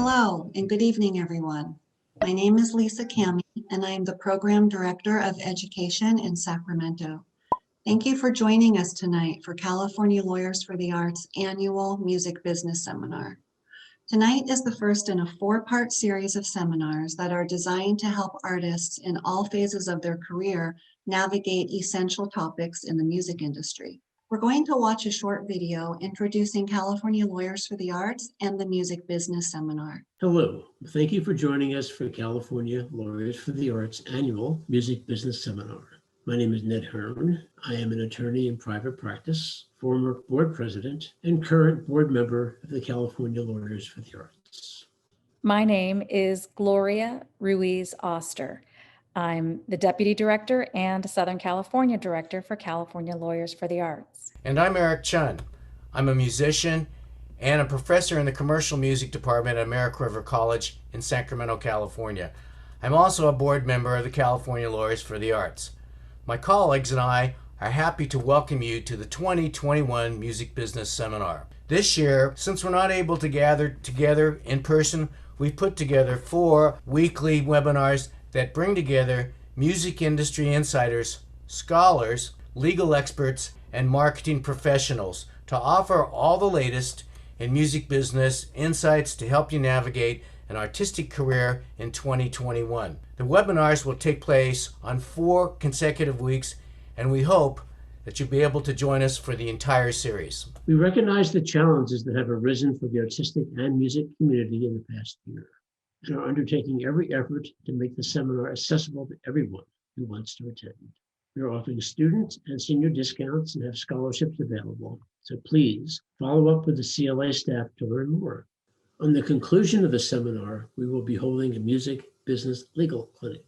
Hello and good evening, everyone. My name is Lisa Cami, and I am the Program Director of Education in Sacramento. Thank you for joining us tonight for California Lawyers for the Arts Annual Music Business Seminar. Tonight is the first in a four-part series of seminars that are designed to help artists in all phases of their career navigate essential topics in the music industry. We're going to watch a short video introducing California Lawyers for the Arts and the Music Business Seminar. Hello, thank you for joining us for California Lawyers for the Arts Annual Music Business Seminar. My name is Ned Hearn. I am an attorney in private practice, former board president, and current board member of the California Lawyers for the Arts. My name is Gloria Ruiz Oster. I'm the Deputy Director and Southern California Director for California Lawyers for the Arts. And I'm Eric Chun. I'm a musician and a professor in the Commercial Music Department at American River College in Sacramento, California. I'm also a board member of the California Lawyers for the Arts. My colleagues and I are happy to welcome you to the 2021 Music Business Seminar. This year, since we're not able to gather together in person, we've put together 4 weekly webinars that bring together music industry insiders, scholars, legal experts, and marketing professionals to offer all the latest in music business insights to help you navigate an artistic career in 2021. The webinars will take place on 4 consecutive weeks, and we hope that you'll be able to join us for the entire series. We recognize the challenges that have arisen for the artistic and music community in the past year, and are undertaking every effort to make the seminar accessible to everyone who wants to attend. We are offering student and senior discounts and have scholarships available, so please follow up with the CLA staff to learn more. On the conclusion of the seminar, we will be holding a music business legal clinic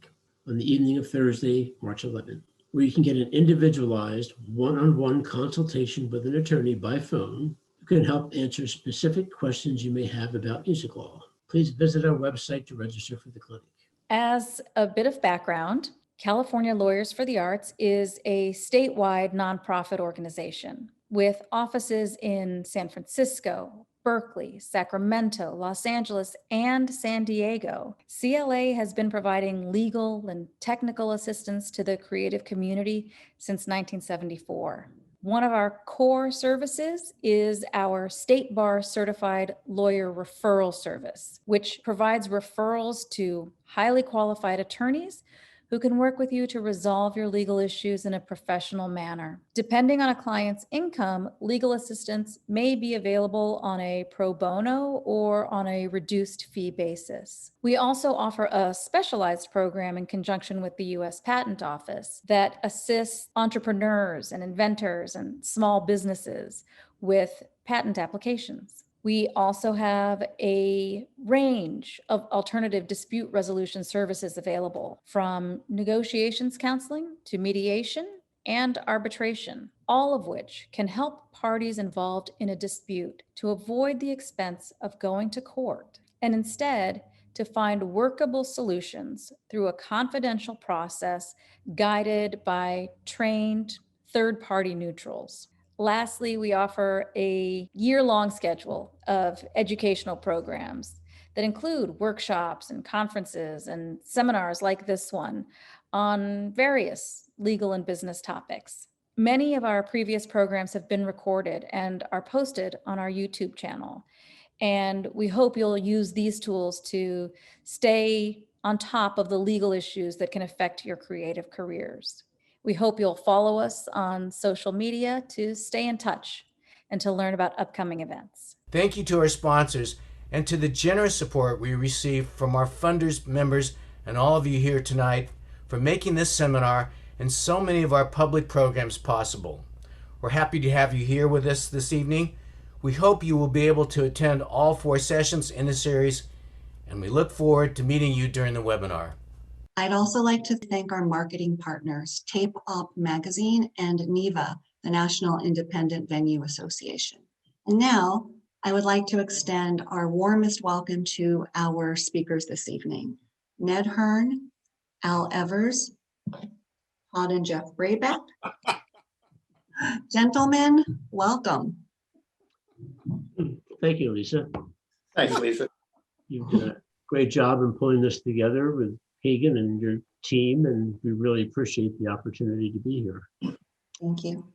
on the evening of Thursday, March 11th, where you can get an individualized one-on-one consultation with an attorney by phone who can help answer specific questions you may have about music law. Please visit our website to register for the clinic. As a bit of background, California Lawyers for the Arts is a statewide nonprofit organization with offices in San Francisco, Berkeley, Sacramento, Los Angeles, and San Diego. CLA has been providing legal and technical assistance to the creative community since 1974. One of our core services is our State Bar Certified Lawyer Referral Service, which provides referrals to highly qualified attorneys who can work with you to resolve your legal issues in a professional manner. Depending on a client's income, legal assistance may be available on a pro bono or on a reduced fee basis. We also offer a specialized program in conjunction with the U.S. Patent Office that assists entrepreneurs and inventors and small businesses with patent applications. We also have a range of alternative dispute resolution services available, from negotiations counseling to mediation and arbitration, all of which can help parties involved in a dispute to avoid the expense of going to court and instead to find workable solutions through a confidential process guided by trained third-party neutrals. Lastly, we offer a year-long schedule of educational programs that include workshops and conferences and seminars like this one on various legal and business topics. Many of our previous programs have been recorded and are posted on our YouTube channel. And we hope you'll use these tools to stay on top of the legal issues that can affect your creative careers. We hope you'll follow us on social media to stay in touch and to learn about upcoming events. Thank you to our sponsors and to the generous support we receive from our funders, members, and all of you here tonight for making this seminar and so many of our public programs possible. We're happy to have you here with us this evening. We hope you will be able to attend all 4 sessions in the series, and we look forward to meeting you during the webinar. I'd also like to thank our marketing partners, Tape Op Magazine and NIVA, the National Independent Venue Association. And now I would like to extend our warmest welcome to our speakers this evening: Ned Hearn, Al Evers, Todd and Jeff Brabec. Gentlemen, welcome. Thank you, Lisa. Thanks, Lisa. You've done a great job in pulling this together with Hagan and your team, and we really appreciate the opportunity to be here. Thank you.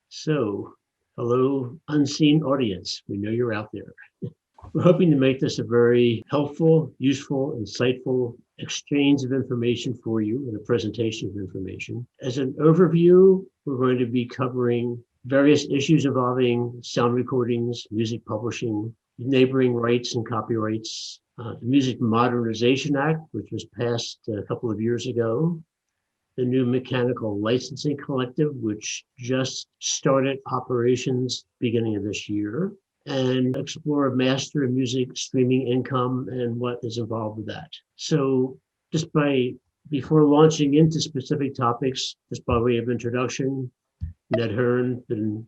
So, hello, unseen audience. We know you're out there. We're hoping to make this a very helpful, useful, insightful exchange of information for you and a presentation of information. As an overview, we're going to be covering various issues involving sound recordings, music publishing, neighboring rights and copyrights, the Music Modernization Act, which was passed a couple of years ago, the new Mechanical Licensing Collective, which just started operations beginning of this year, and explore master music streaming income and what is involved with that. So before launching into specific topics, just by way of introduction, Ned Hearn, been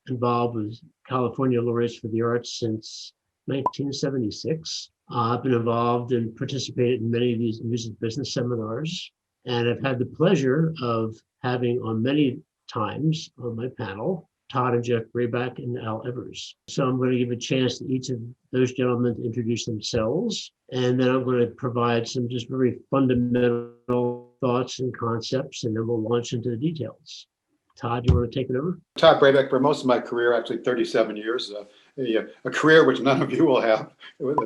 involved with California Lawyers for the Arts since 1976. I've been involved and participated in many of these music business seminars, and I've had the pleasure of having on many times on my panel Todd and Jeff Brabec and Al Evers. So I'm going to give a chance to each of those gentlemen to introduce themselves, and then I'm going to provide some just very fundamental thoughts and concepts, and then we'll launch into the details. Todd, you want to take it over? Todd Brabec, for most of my career, actually 37 years, a career which none of you will have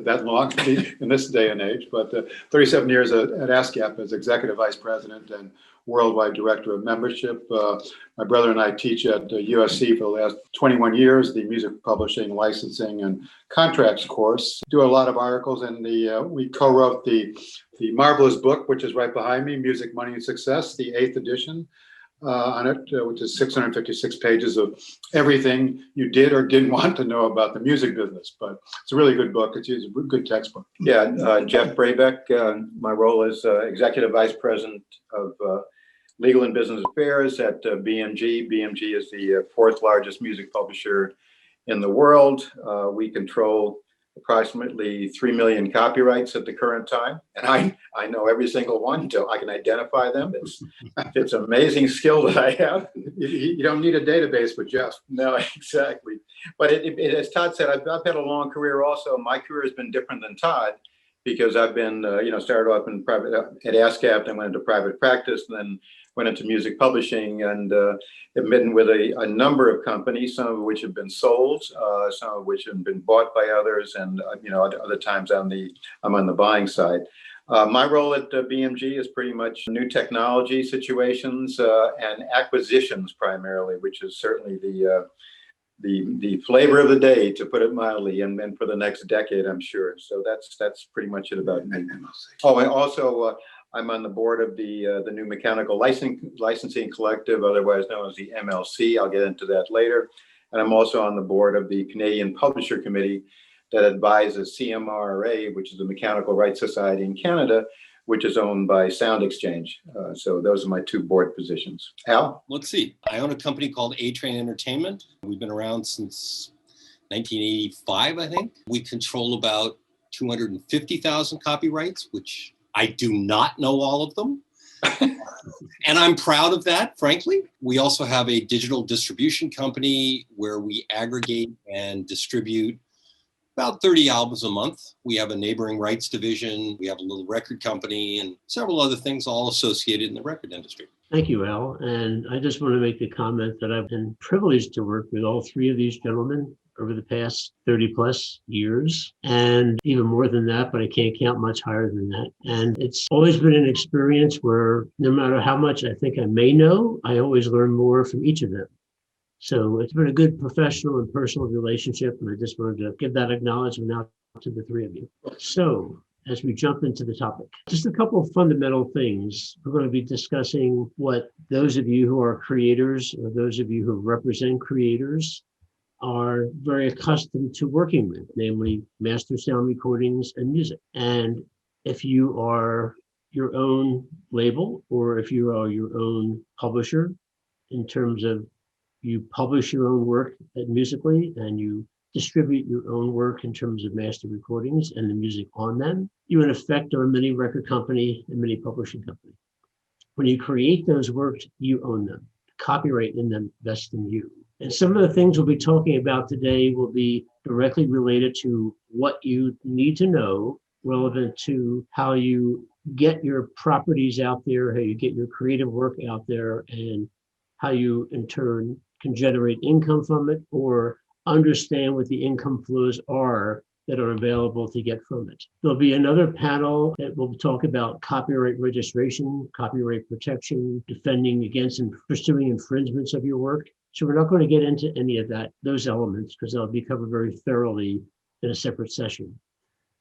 that long in this day and age, but 37 years at Ascap as Executive Vice President and Worldwide Director of Membership. My brother and I teach at USC for the last 21 years, the Music Publishing, Licensing, and Contracts course. Do a lot of articles, and we co-wrote the marvelous book, which is right behind me, Music, Money, and Success, the 8th edition. On it, which is 656 pages of everything you did or didn't want to know about the music business. But it's a really good book. It's a good textbook. Yeah, Jeff Brabec. My role is Executive Vice President of Legal and Business Affairs at BMG. BMG is the 4th largest music publisher in the world. We control approximately 3 million copyrights at the current time. And I know every single one, so I can identify them. It's an amazing skill that I have. You don't need a database with Jeff. No, exactly. But as Todd said, I've had a long career also. My career has been different than Todd because I've been, started off in private at Ascap, then went into private practice, then went into music publishing, and have been with a number of companies, some of which have been sold, some of which have been bought by others, and other times I'm on the buying side. My role at BMG is pretty much new technology situations and acquisitions primarily, which is certainly the flavor of the day, to put it mildly, and for the next decade, I'm sure. So that's pretty much it about me. Oh, and also I'm on the board of the new Mechanical Licensing Collective, otherwise known as the MLC. I'll get into that later. And I'm also on the board of the Canadian Publisher Committee that advises CMRA, which is the Mechanical Rights Society in Canada, which is owned by Sound Exchange. So those are my 2 board positions. Al? Let's see. I own a company called A-Train Entertainment. We've been around since 1985, I think. We control about 250,000 copyrights, which I do not know all of them. And I'm proud of that, frankly. We also have a digital distribution company where we aggregate and distribute about 30 albums a month. We have a neighboring rights division. We have a little record company and several other things all associated in the record industry. Thank you, Al. And I just want to make the comment that I've been privileged to work with all 3 of these gentlemen over the past 30 plus years, and even more than that, but I can't count much higher than that. And it's always been an experience where no matter how much I think I may know, I always learn more from each of them. So it's been a good professional and personal relationship, and I just wanted to give that acknowledgement out to the 3 of you. So as we jump into the topic, just a couple of fundamental things. We're going to be discussing what those of you who are creators or those of you who represent creators are very accustomed to working with, namely master sound recordings and music. And if you are your own label, or if you are your own publisher, in terms of you publish your own work musically and you distribute your own work in terms of master recordings and the music on them, you in effect are a mini record company and mini publishing company. When you create those works, you own them. Copyright in them vests in you. And some of the things we'll be talking about today will be directly related to what you need to know relevant to how you get your properties out there, how you get your creative work out there, and how you in turn can generate income from it or understand what the income flows are that are available to get from it. There'll be another panel that will talk about copyright registration, copyright protection, defending against and pursuing infringements of your work. So we're not going to get into any of those elements, because they'll be covered very thoroughly in a separate session.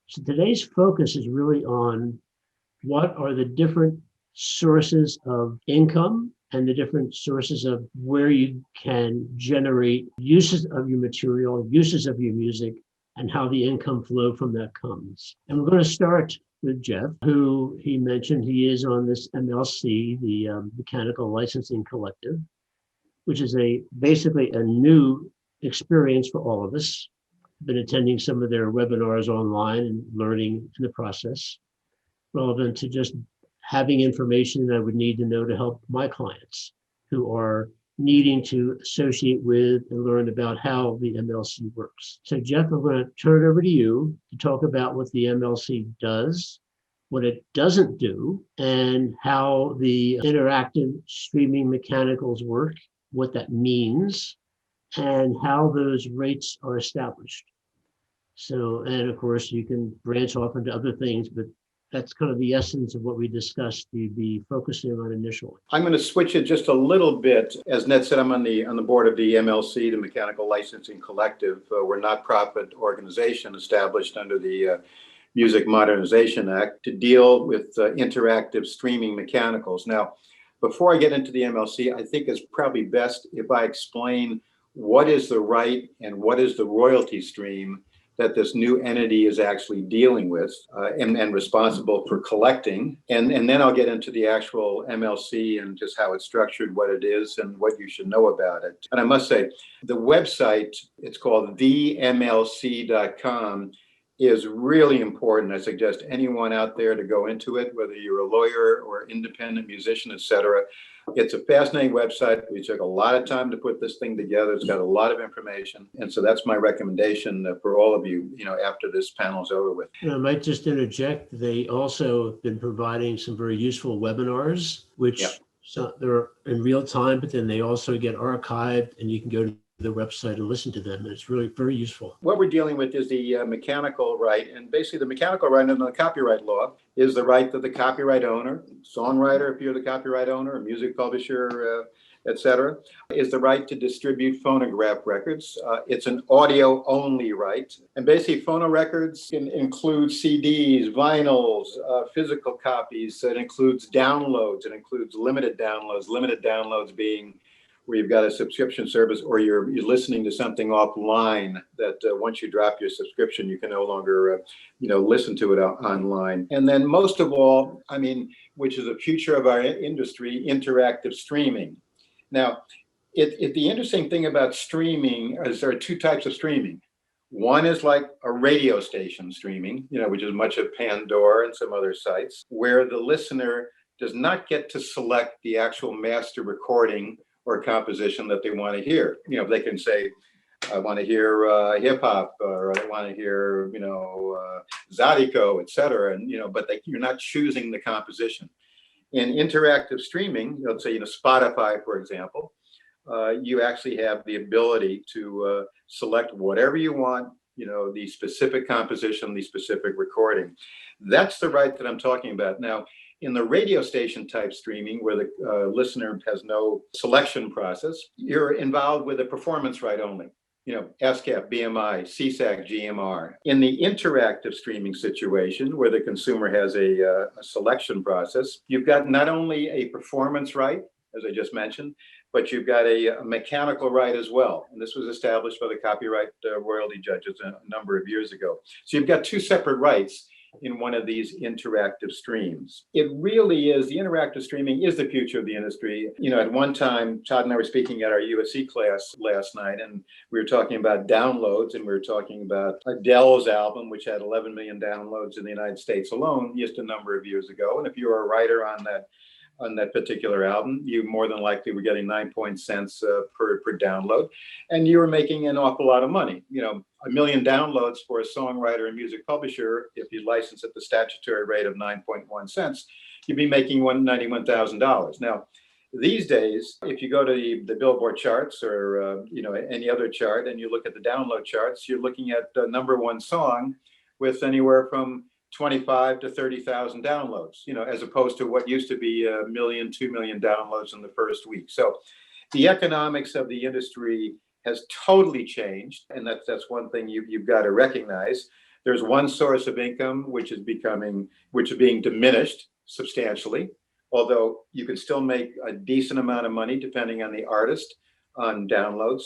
So today's focus is really on what are the different sources of income and the different sources of where you can generate uses of your material, uses of your music, and how the income flow from that comes. And we're going to start with Jeff, who he mentioned he is on this MLC, the Mechanical Licensing Collective, which is basically a new experience for all of us. Been attending some of their webinars online and learning in the process, relevant to just having information that I would need to know to help my clients who are needing to associate with and learn about how the MLC works. So Jeff, I'm going to turn it over to you to talk about what the MLC does, what it doesn't do, and how the interactive streaming mechanicals work, what that means, and how those rates are established. So, and of course, you can branch off into other things, but that's kind of the essence of what we discussed to be focusing on initially. I'm going to switch it just a little bit. As Ned said, I'm on the board of the MLC, the Mechanical Licensing Collective. We're a not-profit organization established under the Music Modernization Act to deal with interactive streaming mechanicals. Now, before I get into the MLC, I think it's probably best if I explain what is the right and what is the royalty stream that this new entity is actually dealing with and responsible for collecting. And then I'll get into the actual MLC and just how it's structured, what it is, and what you should know about it. And I must say, the website, it's called themlc.com, is really important. I suggest anyone out there to go into it, whether you're a lawyer or independent musician, etc. It's a fascinating website. We took a lot of time to put this thing together. It's got a lot of information. And so that's my recommendation for all of you, after this panel is over with. And I might just interject, they also have been providing some very useful webinars, which so they're in real time, but then they also get archived and you can go to the website and listen to them. And it's really very useful. What we're dealing with is the mechanical right. And basically the mechanical right under the copyright law is the right that the copyright owner, songwriter, if you're the copyright owner, a music publisher, etc., is the right to distribute phonograph records. It's an audio only right. And basically phono records can include CDs, vinyls, physical copies. It includes downloads. It includes limited downloads being where you've got a subscription service or you're listening to something offline that once you drop your subscription, you can no longer, listen to it online. And then most of all, which is the future of our industry, interactive streaming. Now, the interesting thing about streaming is there are two types of streaming. One is like a radio station streaming, which is much of Pandora and some other sites, where the listener does not get to select the actual master recording or composition that they want to hear. They can say, I want to hear hip hop, or I want to hear, Zydeco, et cetera. And, but you're not choosing the composition. In interactive streaming, let's say, Spotify, for example, you actually have the ability to select whatever you want, the specific composition, the specific recording. That's the right that I'm talking about. Now, in the radio station type streaming, where the listener has no selection process, you're involved with a performance right only. Ascap, BMI, CSAC, GMR. In the interactive streaming situation, where the consumer has a selection process, you've got not only a performance right, as I just mentioned, but you've got a mechanical right as well. And this was established by the copyright royalty judges a number of years ago. So you've got two separate rights in one of these interactive streams. It really is, the interactive streaming is the future of the industry. At one time, Todd and I were speaking at our USC class last night, and we were talking about downloads, and we were talking about Adele's album, which had 11 million downloads in the United States alone just a number of years ago. And if you were a writer on that on that particular album, you more than likely were getting 9 cents per download, and you were making an awful lot of money. You know, 1 million downloads for a songwriter and music publisher, if you license at the statutory rate of 9.1 cents, you'd be making $91,000. Now, these days, if you go to the Billboard charts or any other chart, and you look at the download charts, you're looking at the number one song with anywhere from 25 to 30,000 downloads, as opposed to what used to be 1 million, 2 million downloads in the first week. So the economics of the industry has totally changed, and that's one thing you've got to recognize. There's one source of income which is being diminished substantially, although you can still make a decent amount of money depending on the artist on downloads.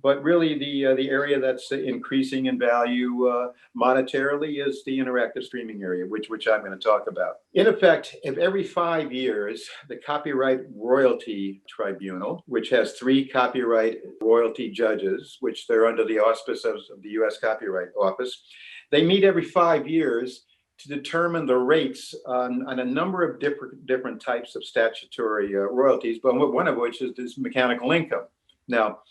But really the area that's increasing in value monetarily is the interactive streaming area, which I'm going to talk about. In effect, if every 5 years, the Copyright Royalty Tribunal, which has 3 copyright royalty judges, which they're under the auspice of the U.S. Copyright Office, they meet every 5 years to determine the rates on a number of different types of statutory royalties, but one of which is this mechanical income. Now,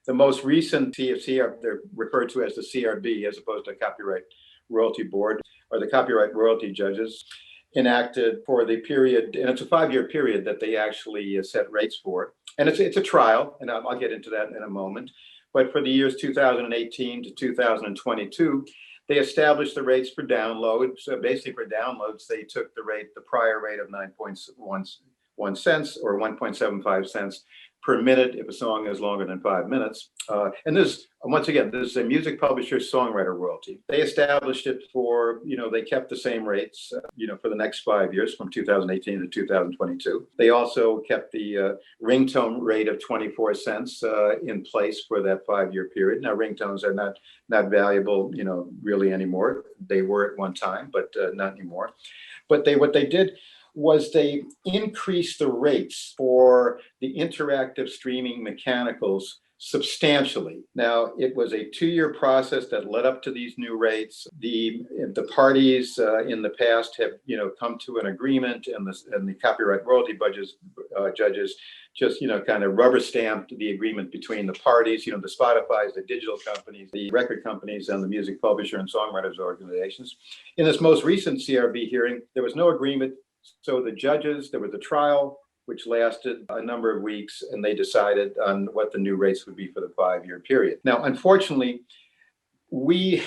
the most recent CFC, they're referred to as the CRB as opposed to Copyright Royalty Board, or the Copyright Royalty Judges, enacted for the period, and it's a 5-year period that they actually set rates for. And it's a trial, and I'll get into that in a moment. But for the years 2018 to 2022, they established the rates for downloads. So basically for downloads, they took the prior rate of 9.1 cents or 1.75 cents per minute if a song is longer than 5 minutes. And this, once again, this is a music publisher songwriter royalty. They established it for, they kept the same rates, for the next 5 years from 2018 to 2022. They also kept the ringtone rate of 24 cents in place for that 5-year period. Now, ringtones are not valuable, really anymore. They were at one time, but not anymore. But what they did was they increased the rates for the interactive streaming mechanicals substantially. Now, it was a 2-year process that led up to these new rates. The parties in the past have, come to an agreement, and the copyright royalty judges just, kind of rubber stamped the agreement between the parties, the Spotify's, the digital companies, the record companies, and the music publisher and songwriters organizations. In this most recent CRB hearing, there was no agreement. So the judges, there was a trial, which lasted a number of weeks, and they decided on what the new rates would be for the 5-year period. Now, unfortunately, we,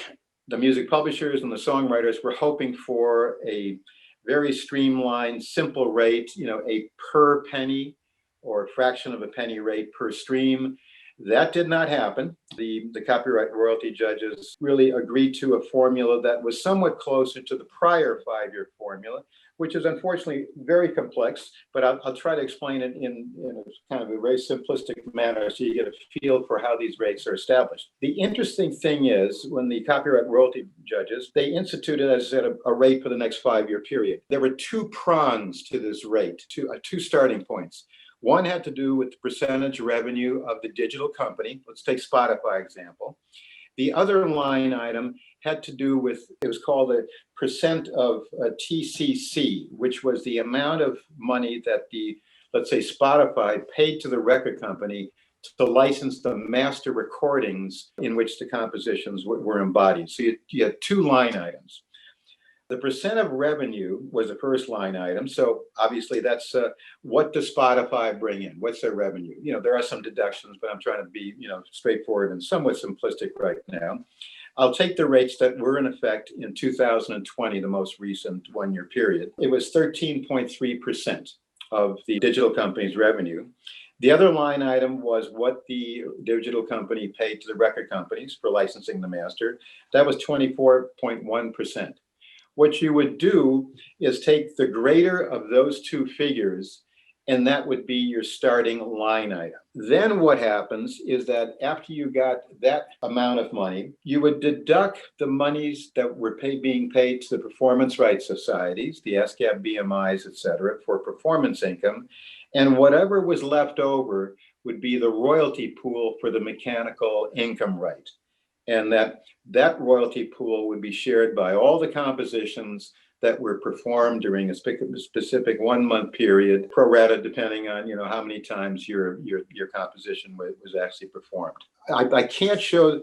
the music publishers and the songwriters, were hoping for a very streamlined, simple rate, a per penny or a fraction of a penny rate per stream. That did not happen. The copyright royalty judges really agreed to a formula that was somewhat closer to the prior 5-year formula, which is unfortunately very complex, but I'll try to explain it in a kind of a very simplistic manner so you get a feel for how these rates are established. The interesting thing is, when the copyright royalty judges, they instituted, as I said, a rate for the next 5-year period. There were 2 prongs to this rate, 2 starting points. One had to do with the percentage revenue of the digital company. Let's take Spotify example. The other line item had to do with, it was called a percent of TCC, which was the amount of money that let's say Spotify paid to the record company to license the master recordings in which the compositions were embodied. So you had 2 line items. The percent of revenue was the first line item. So obviously that's what does Spotify bring in? What's their revenue? There are some deductions, but I'm trying to be, straightforward and somewhat simplistic right now. I'll take the rates that were in effect in 2020, the most recent 1-year period. It was 13.3% of the digital company's revenue. The other line item was what the digital company paid to the record companies for licensing the master. That was 24.1%. What you would do is take the greater of those 2 figures, and that would be your starting line item. Then what happens is that after you got that amount of money, you would deduct the monies that were being paid to the performance rights societies, the Ascap, BMIs, et cetera, for performance income. And whatever was left over would be the royalty pool for the mechanical income right. And that royalty pool would be shared by all the compositions that were performed during a specific 1 month period, pro rata depending on how many times your composition was actually performed. I can't show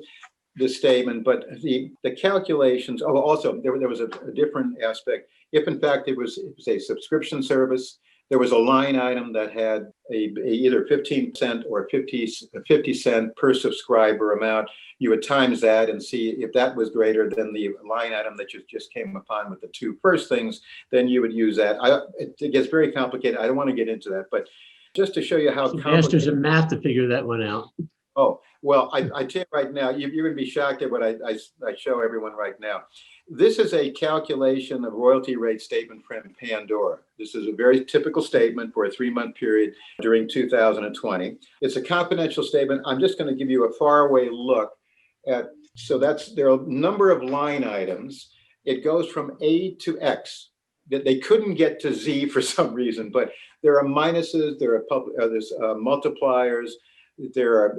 the statement, but the calculations. Oh, also there was a different aspect. If in fact it was a subscription service, there was a line item that had either 15% or 50 cent per subscriber amount. You would times that and see if that was greater than the line item that you just came upon with the two first things, then you would use that. It gets very complicated. I don't want to get into that, but just to show you how masters of math to figure that one out. Oh, well, I tell you right now, you're going to be shocked at what I show everyone right now. This is a calculation of royalty rate statement from Pandora. This is a very typical statement for a 3-month period during 2020. It's a confidential statement. I'm just going to give you a faraway look at, there are a number of line items. It goes from A to X. They couldn't get to Z for some reason, but there are minuses, there's multipliers, there are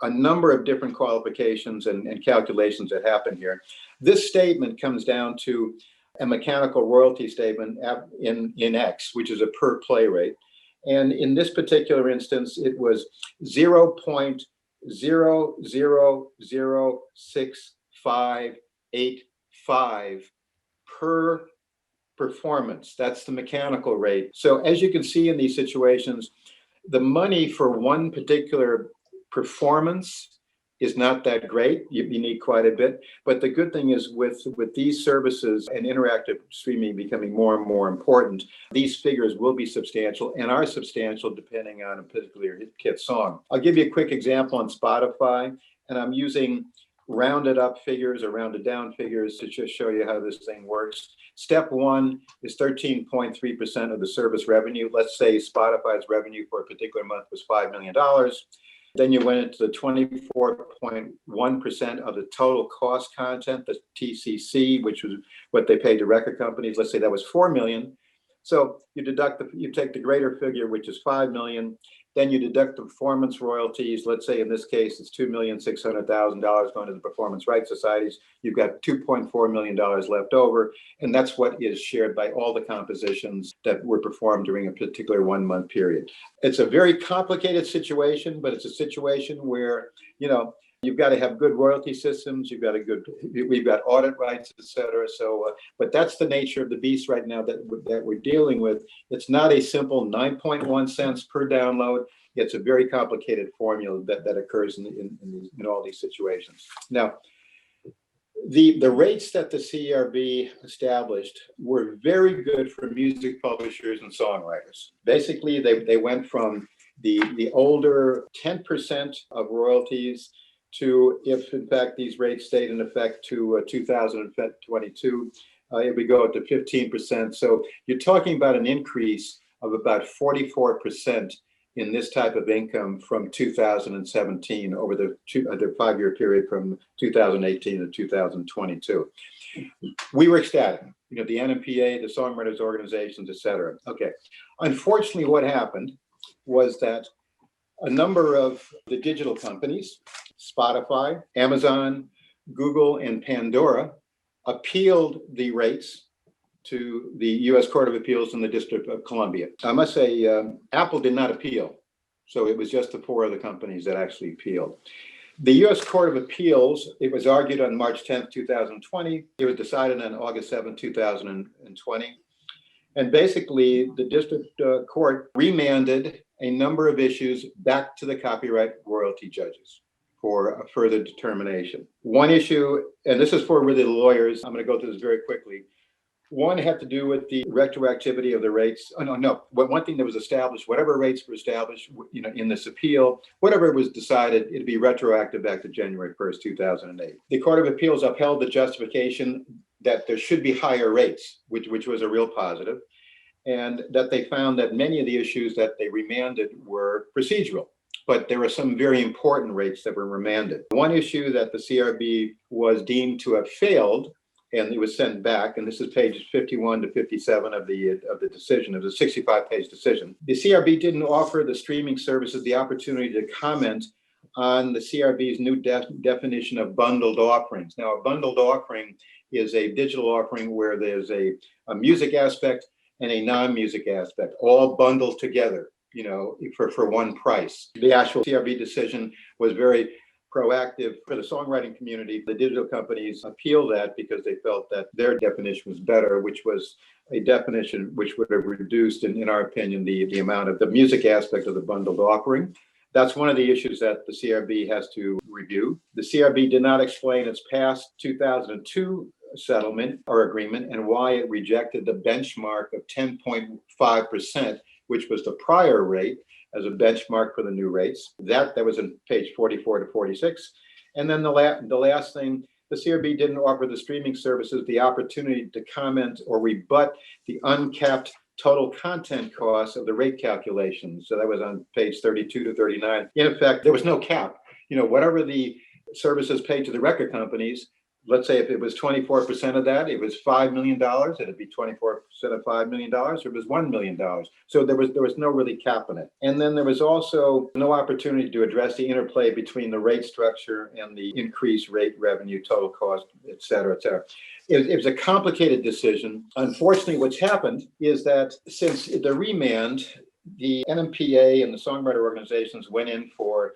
a number of different qualifications and calculations that happen here. This statement comes down to a mechanical royalty statement in X, which is a per play rate. And in this particular instance, it was 0.006585 per performance. That's the mechanical rate. So as you can see in these situations, the money for one particular performance is not that great. You need quite a bit. But the good thing is with these services and interactive streaming becoming more and more important, these figures will be substantial and are substantial depending on a particular hit song. I'll give you a quick example on Spotify, and I'm using rounded up figures or rounded down figures to just show you how this thing works. Step one is 13.3% of the service revenue. Let's say Spotify's revenue for a particular month was $5 million. Then you went into the 24.1% of the total cost content, the TCC, which was what they paid to record companies. Let's say that was $4 million. So you take the greater figure, which is $5 million. Then you deduct the performance royalties. Let's say in this case, it's $2,600,000 going to the performance rights societies. You've got $2.4 million left over. And that's what is shared by all the compositions that were performed during a particular 1 month period. It's a very complicated situation, but it's a situation where, you've got to have good royalty systems. We've got audit rights, et cetera. So, but that's the nature of the beast right now that we're dealing with. It's not a simple 9.1 cents per download. It's a very complicated formula that occurs in all these situations. Now, the rates that the CRB established were very good for music publishers and songwriters. Basically, they went from the older 10% of royalties to, if in fact these rates stayed in effect to 2022, it would go up to 15%. So you're talking about an increase of about 44% in this type of income from 2017 over the 5-year period from 2018 to 2022. We were ecstatic, the NMPA, the songwriters organizations, et cetera. Okay. Unfortunately, what happened was that a number of the digital companies, Spotify, Amazon, Google, and Pandora, appealed the rates to the U.S. Court of Appeals in the District of Columbia. I must say, Apple did not appeal. So it was just the 4 other companies that actually appealed. The U.S. Court of Appeals, it was argued on March 10th, 2020. It was decided on August 7th, 2020. And basically, the district court remanded a number of issues back to the copyright royalty judges for a further determination. One issue, and this is for really the lawyers, I'm going to go through this very quickly. One had to do with the retroactivity of the rates. One thing that was established, whatever rates were established, in this appeal, whatever was decided, it'd be retroactive back to January 1st, 2008. The Court of Appeals upheld the justification that there should be higher rates, which was a real positive, and that they found that many of the issues that they remanded were procedural. But there were some very important rates that were remanded. One issue that the CRB was deemed to have failed, and it was sent back, and this is pages 51 to 57 of the decision. It was a 65-page decision. The CRB didn't offer the streaming services the opportunity to comment on the CRB's new definition of bundled offerings. Now, a bundled offering is a digital offering where there's a music aspect and a non-music aspect, all bundled together, for one price. The actual CRB decision was very proactive for the songwriting community. The digital companies appealed that because they felt that their definition was better, which was a definition which would have reduced, in our opinion, the amount of the music aspect of the bundled offering. That's one of the issues that the CRB has to review. The CRB did not explain its past 2002 settlement or agreement and why it rejected the benchmark of 10.5%, which was the prior rate, as a benchmark for the new rates. That was in page 44 to 46. And then the last thing, the CRB didn't offer the streaming services the opportunity to comment or rebut the uncapped total content costs of the rate calculations. So that was on page 32 to 39. In effect, there was no cap. Whatever the services paid to the record companies, let's say if it was 24% of that, it was $5 million, it'd be 24% of $5 million, or it was $1 million. So there was no really cap in it. And then there was also no opportunity to address the interplay between the rate structure and the increased rate revenue, total cost, et cetera, et cetera. It was a complicated decision. Unfortunately, what's happened is that since the remand, the NMPA and the songwriter organizations went in for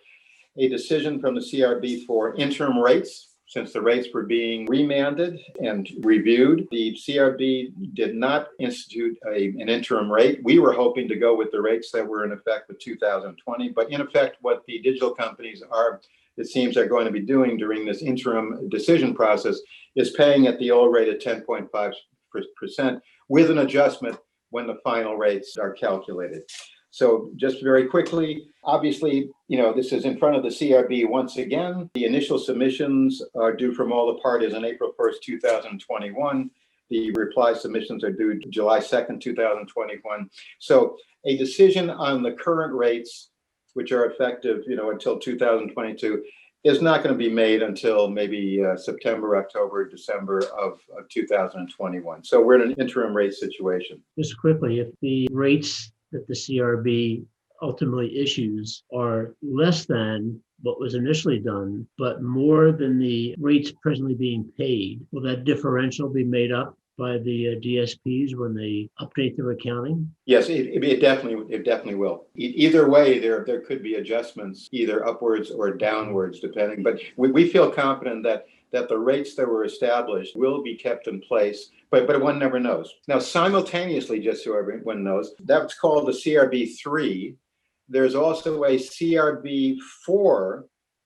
a decision from the CRB for interim rates. Since the rates were being remanded and reviewed, the CRB did not institute an interim rate. We were hoping to go with the rates that were in effect with 2020, but in effect, what the digital companies it seems are going to be doing during this interim decision process is paying at the old rate of 10.5% with an adjustment when the final rates are calculated. So just very quickly, obviously, this is in front of the CRB once again. The initial submissions are due from all the parties on April 1st, 2021. The reply submissions are due July 2nd, 2021. So a decision on the current rates, which are effective, until 2022, is not going to be made until maybe September, October, December of 2021. So we're in an interim rate situation. Just quickly, if the rates that the CRB ultimately issues are less than what was initially done, but more than the rates presently being paid, will that differential be made up by the DSPs when they update their accounting? Yes, it definitely will. Either way, there could be adjustments, either upwards or downwards, depending. But we feel confident that the rates that were established will be kept in place, but one never knows. Now, simultaneously, just so everyone knows, that's called the CRB3. There's also a CRB4,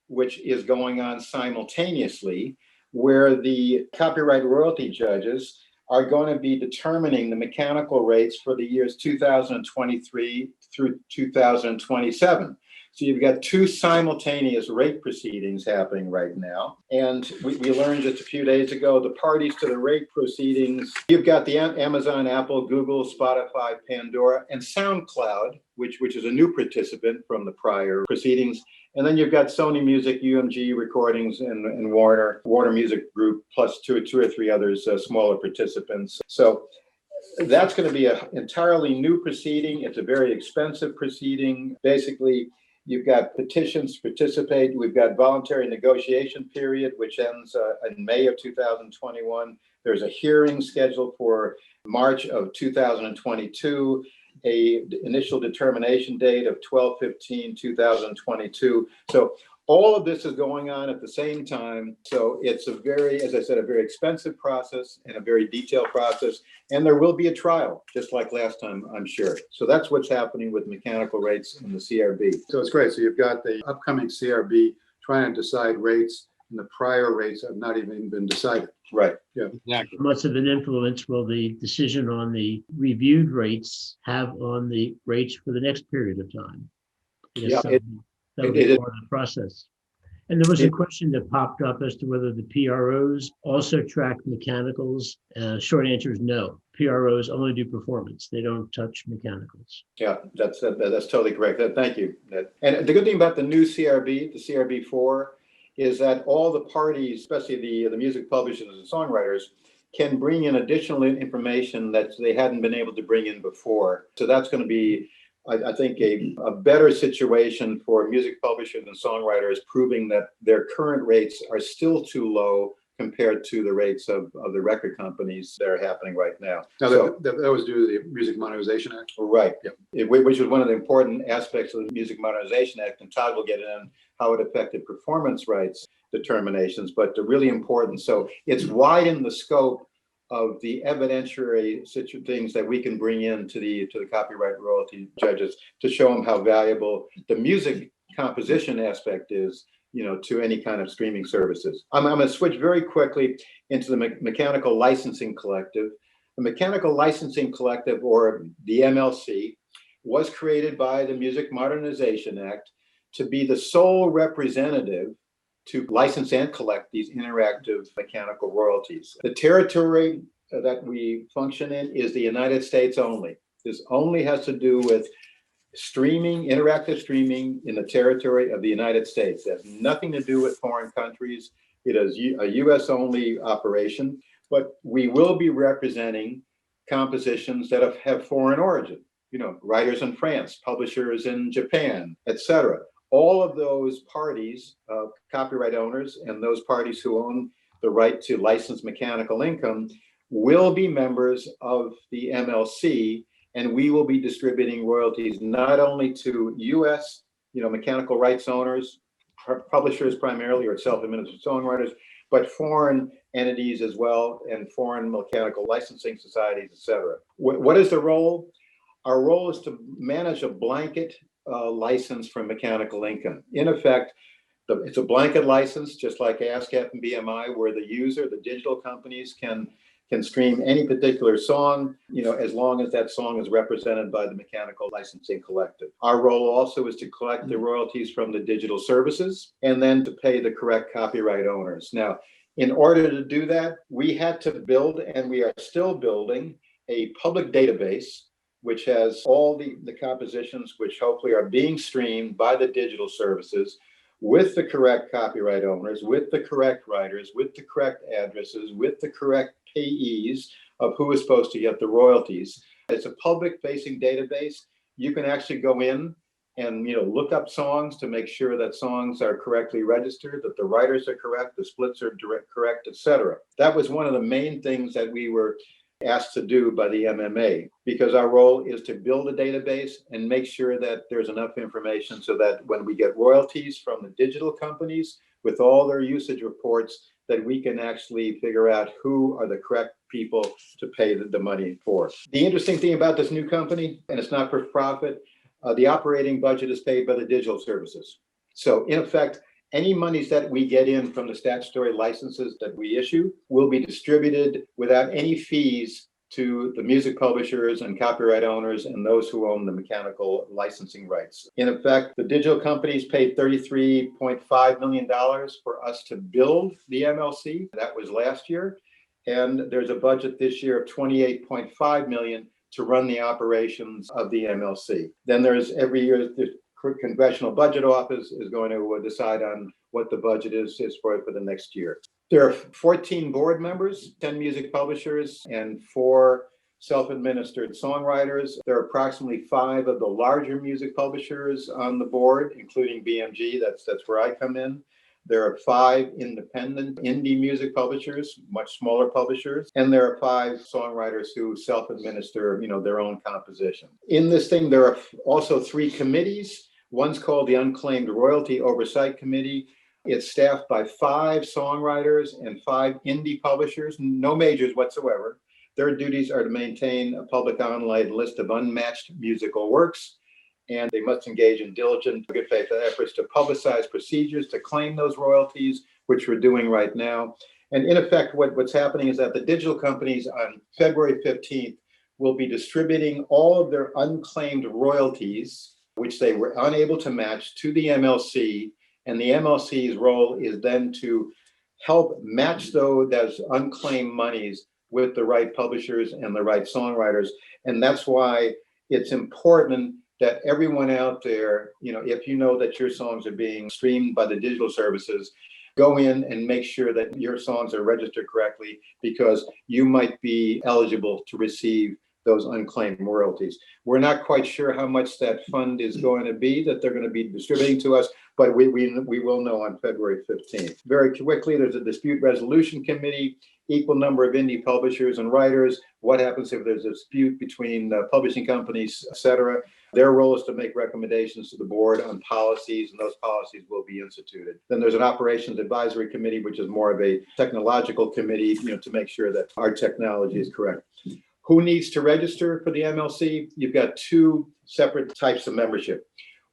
which is going on simultaneously, where the copyright royalty judges are going to be determining the mechanical rates for the years 2023 through 2027. So you've got two simultaneous rate proceedings happening right now. And we learned just a few days ago, the parties to the rate proceedings, you've got the Amazon, Apple, Google, Spotify, Pandora, and SoundCloud, which is a new participant from the prior proceedings. And then you've got Sony Music, UMG Recordings, and Warner Music Group, plus two or three others, smaller participants. So that's going to be an entirely new proceeding. It's a very expensive proceeding. Basically, you've got petitions to participate. We've got voluntary negotiation period, which ends in May of 2021. There's a hearing scheduled for March of 2022, a initial determination date of 12/15/2022. So all of this is going on at the same time. So it's as I said, a very expensive process and a very detailed process. And there will be a trial, just like last time, I'm sure. So that's what's happening with mechanical rates in the CRB. So it's great. So you've got the upcoming CRB trying to decide rates, and the prior rates have not even been decided. Right. Yeah. Exactly. How much of an influence will the decision on the reviewed rates have on the rates for the next period of time? Yeah, that would be it- part of the process. And there was a question that popped up as to whether the PROs also track mechanicals. Short answer is no. PROs only do performance. They don't touch mechanicals. Yeah, that's totally correct. Thank you. And the good thing about the new CRB, the CRB4, is that all the parties, especially the music publishers and songwriters, can bring in additional information that they hadn't been able to bring in before. So that's going to be I think a better situation for music publishers and songwriters, proving that their current rates are still too low compared to the rates of the record companies that are happening right now. Now, So, that was due to the Music Modernization Act. right. Yep. Which is one of the important aspects of the Music Modernization Act, and Todd will get in how it affected performance rights determinations, but they're really important. So it's widened the scope of the evidentiary things that we can bring in to the copyright royalty judges to show them how valuable the music composition aspect is, to any kind of streaming services. I'm going to switch very quickly into the Mechanical Licensing Collective. The Mechanical Licensing Collective, or the MLC, was created by the Music Modernization Act to be the sole representative to license and collect these interactive mechanical royalties. The territory that we function in is the United States only. This only has to do with streaming, interactive streaming in the territory of the United States. It has nothing to do with foreign countries. It is a US only operation, but we will be representing compositions that have foreign origin, writers in France, publishers in Japan, etc. All of those parties, copyright owners, and those parties who own the right to license mechanical income will be members of the MLC, and we will be distributing royalties not only to US, mechanical rights owners, publishers primarily, or self-administered songwriters, but foreign entities as well, and foreign mechanical licensing societies, etc. What is the role? Our role is to manage a blanket license for mechanical income. In effect, it's a blanket license, just like Ascap and BMI, where the user, the digital companies, can stream any particular song, as long as that song is represented by the Mechanical Licensing Collective. Our role also is to collect the royalties from the digital services and then to pay the correct copyright owners. Now, in order to do that, we had to build, and we are still building, a public database which has all the compositions which hopefully are being streamed by the digital services with the correct copyright owners, with the correct writers, with the correct addresses, with the correct payees of who is supposed to get the royalties. It's a public-facing database. You can actually go in and look up songs to make sure that songs are correctly registered, that the writers are correct, the splits are correct, etc. That was one of the main things that we were asked to do by the MMA, because our role is to build a database and make sure that there's enough information so that when we get royalties from the digital companies with all their usage reports, that we can actually figure out who are the correct people to pay the money for. The interesting thing about this new company, and it's not for profit, the operating budget is paid by the digital services. So in effect, any monies that we get in from the statutory licenses that we issue will be distributed without any fees to the music publishers and copyright owners and those who own the mechanical licensing rights. In effect, the digital companies paid $33.5 million for us to build the MLC. That was last year. And there's a budget this year of $28.5 million to run the operations of the MLC. Then there's every year, the Congressional Budget Office is going to decide on what the budget is for the next year. There are 14 board members, 10 music publishers, and 4 self-administered songwriters. There are approximately 5 of the larger music publishers on the board, including BMG. That's where I come in. There are 5 independent indie music publishers, much smaller publishers, and there are 5 songwriters who self-administer, their own composition. In this thing, there are also 3 committees. One's called the Unclaimed Royalty Oversight Committee. It's staffed by 5 songwriters and 5 indie publishers, no majors whatsoever. Their duties are to maintain a public online list of unmatched musical works, and they must engage in diligent, good faith efforts to publicize procedures to claim those royalties, which we're doing right now. And in effect, what's happening is that the digital companies on February 15th will be distributing all of their unclaimed royalties, which they were unable to match, to the MLC. And the MLC's role is then to help match those unclaimed monies with the right publishers and the right songwriters. And that's why it's important that everyone out there, if you know that your songs are being streamed by the digital services, go in and make sure that your songs are registered correctly, because you might be eligible to receive those unclaimed royalties. We're not quite sure how much that fund is going to be that they're going to be distributing to us, but we will know on February 15th. Very quickly, there's a dispute resolution committee, equal number of indie publishers and writers. What happens if there's a dispute between publishing companies, et cetera? Their role is to make recommendations to the board on policies, and those policies will be instituted. Then there's an operations advisory committee, which is more of a technological committee, to make sure that our technology is correct. Who needs to register for the MLC? You've got two separate types of membership.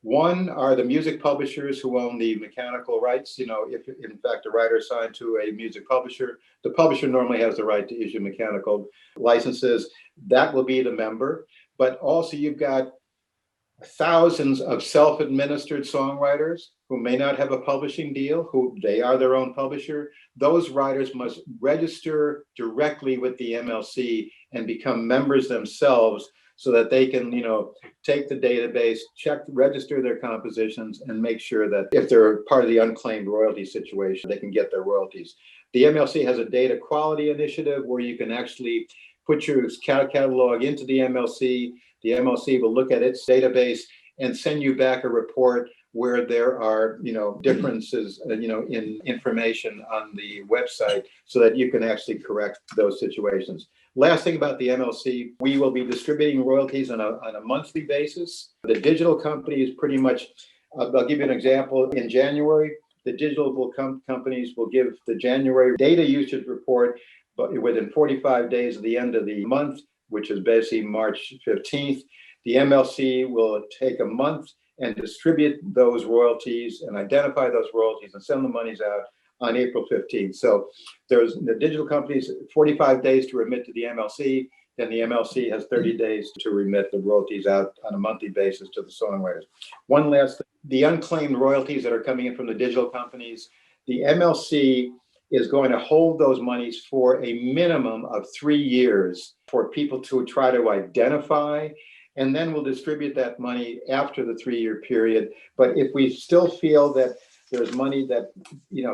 One are the music publishers who own the mechanical rights. If in fact a writer is signed to a music publisher, the publisher normally has the right to issue mechanical licenses. That will be the member. But also you've got thousands of self-administered songwriters who may not have a publishing deal, who they are their own publisher. Those writers must register directly with the MLC and become members themselves so that they can, take the database, register their compositions, and make sure that if they're part of the unclaimed royalty situation, they can get their royalties. The MLC has a data quality initiative where you can actually put your catalog into the MLC. The MLC will look at its database and send you back a report where there are, differences, in information on the website so that you can actually correct those situations. Last thing about the MLC, we will be distributing royalties on a monthly basis. The digital companies pretty much, I'll give you an example. In January, the digital companies will give the January data usage report, but within 45 days of the end of the month, which is basically March 15th. The MLC will take a month and distribute those royalties and identify those royalties and send the monies out on April 15th. So there's the digital companies, 45 days to remit to the MLC, then the MLC has 30 days to remit the royalties out on a monthly basis to the songwriters. One last thing, the unclaimed royalties that are coming in from the digital companies, the MLC is going to hold those monies for a minimum of 3 years for people to try to identify, and then we'll distribute that money after the 3-year period. But if we still feel that there's money that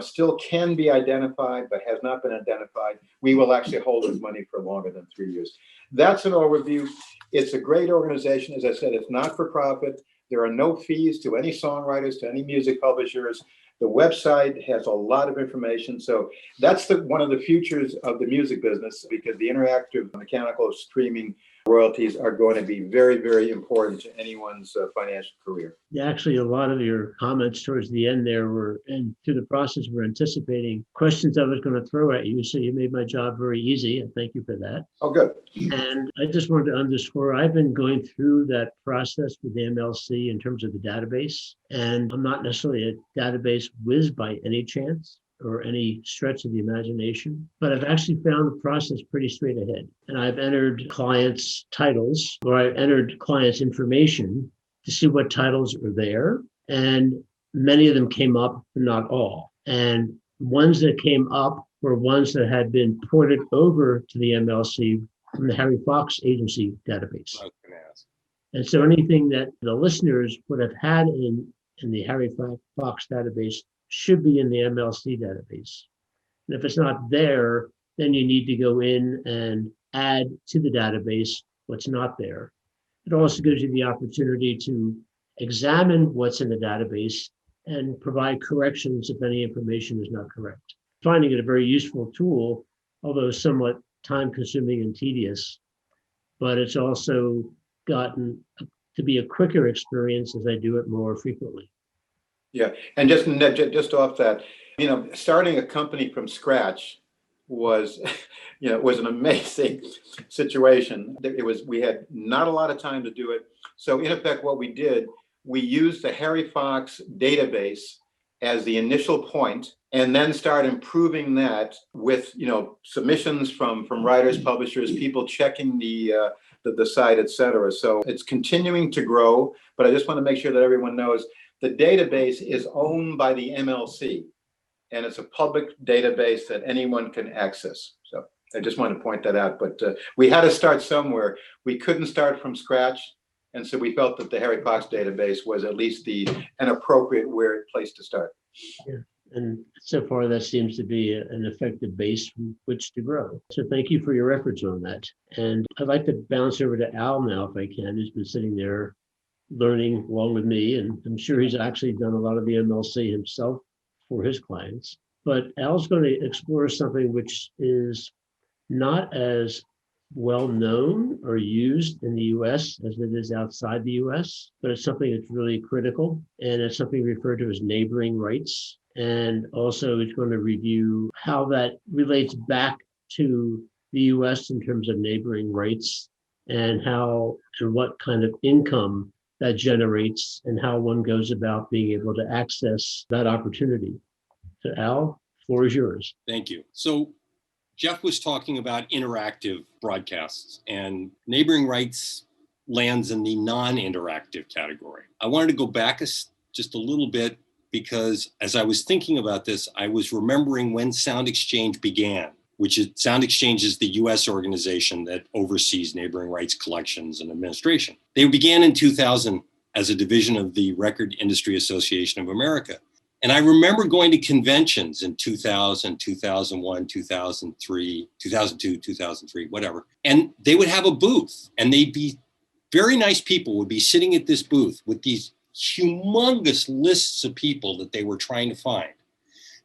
still can be identified but has not been identified, we will actually hold this money for longer than 3 years. That's an overview. It's a great organization. As I said, it's not for profit. There are no fees to any songwriters, to any music publishers. The website has a lot of information. So that's one of the futures of the music business, because the interactive mechanical streaming royalties are going to be very, very important to anyone's financial career. Yeah, actually, a lot of your comments towards the end there were, and through the process, we're anticipating questions I was going to throw at you. So you made my job very easy, and thank you for that. Oh, good. And I just wanted to underscore, I've been going through that process with the MLC in terms of the database, and I'm not necessarily a database whiz by any chance or any stretch of the imagination, but I've actually found the process pretty straight ahead. And I've entered clients' titles, or I've entered clients' information to see what titles are there. And many of them came up, but not all. And ones that came up were ones that had been ported over to the MLC from the Harry Fox agency database. And so anything that the listeners would have had in the Harry Fox database should be in the MLC database. And if it's not there, then you need to go in and add to the database what's not there. It also gives you the opportunity to examine what's in the database and provide corrections if any information is not correct. Finding it a very useful tool, although somewhat time-consuming and tedious, but it's also gotten to be a quicker experience as I do it more frequently. Yeah, and just off that, starting a company from scratch was, was an amazing situation. We had not a lot of time to do it. So in effect, what we did, we used the Harry Fox database as the initial point, and then start improving that with, submissions from writers, publishers, people checking the site, et cetera. So it's continuing to grow, but I just want to make sure that everyone knows the database is owned by the MLC, and it's a public database that anyone can access. So I just want to point that out, but we had to start somewhere. We couldn't start from scratch. And so we felt that the Harry Fox database was at least an appropriate place to start. Yeah. And so far, that seems to be an effective base from which to grow. So thank you for your efforts on that. And I'd like to bounce over to Al now, if I can, who's been sitting there learning along with me. And I'm sure he's actually done a lot of the MLC himself for his clients. But Al's going to explore something which is not as well known or used in the US as it is outside the US, but it's something that's really critical. And it's something referred to as neighboring rights. And also it's going to review how that relates back to the US in terms of neighboring rights and how and what kind of income that generates and how one goes about being able to access that opportunity. So Al, floor is yours. Thank you. So Jeff was talking about interactive broadcasts, and neighboring rights lands in the non-interactive category. I wanted to go back just a little bit because as I was thinking about this, I was remembering when Sound Exchange began, which is Sound Exchange is the US organization that oversees neighboring rights collections and administration. They began in 2000 as a division of the Record Industry Association of America. And I remember going to conventions in 2000, 2001, 2003, 2002, 2003, whatever. And they would have a booth and they'd be very nice people would be sitting at this booth with these humongous lists of people that they were trying to find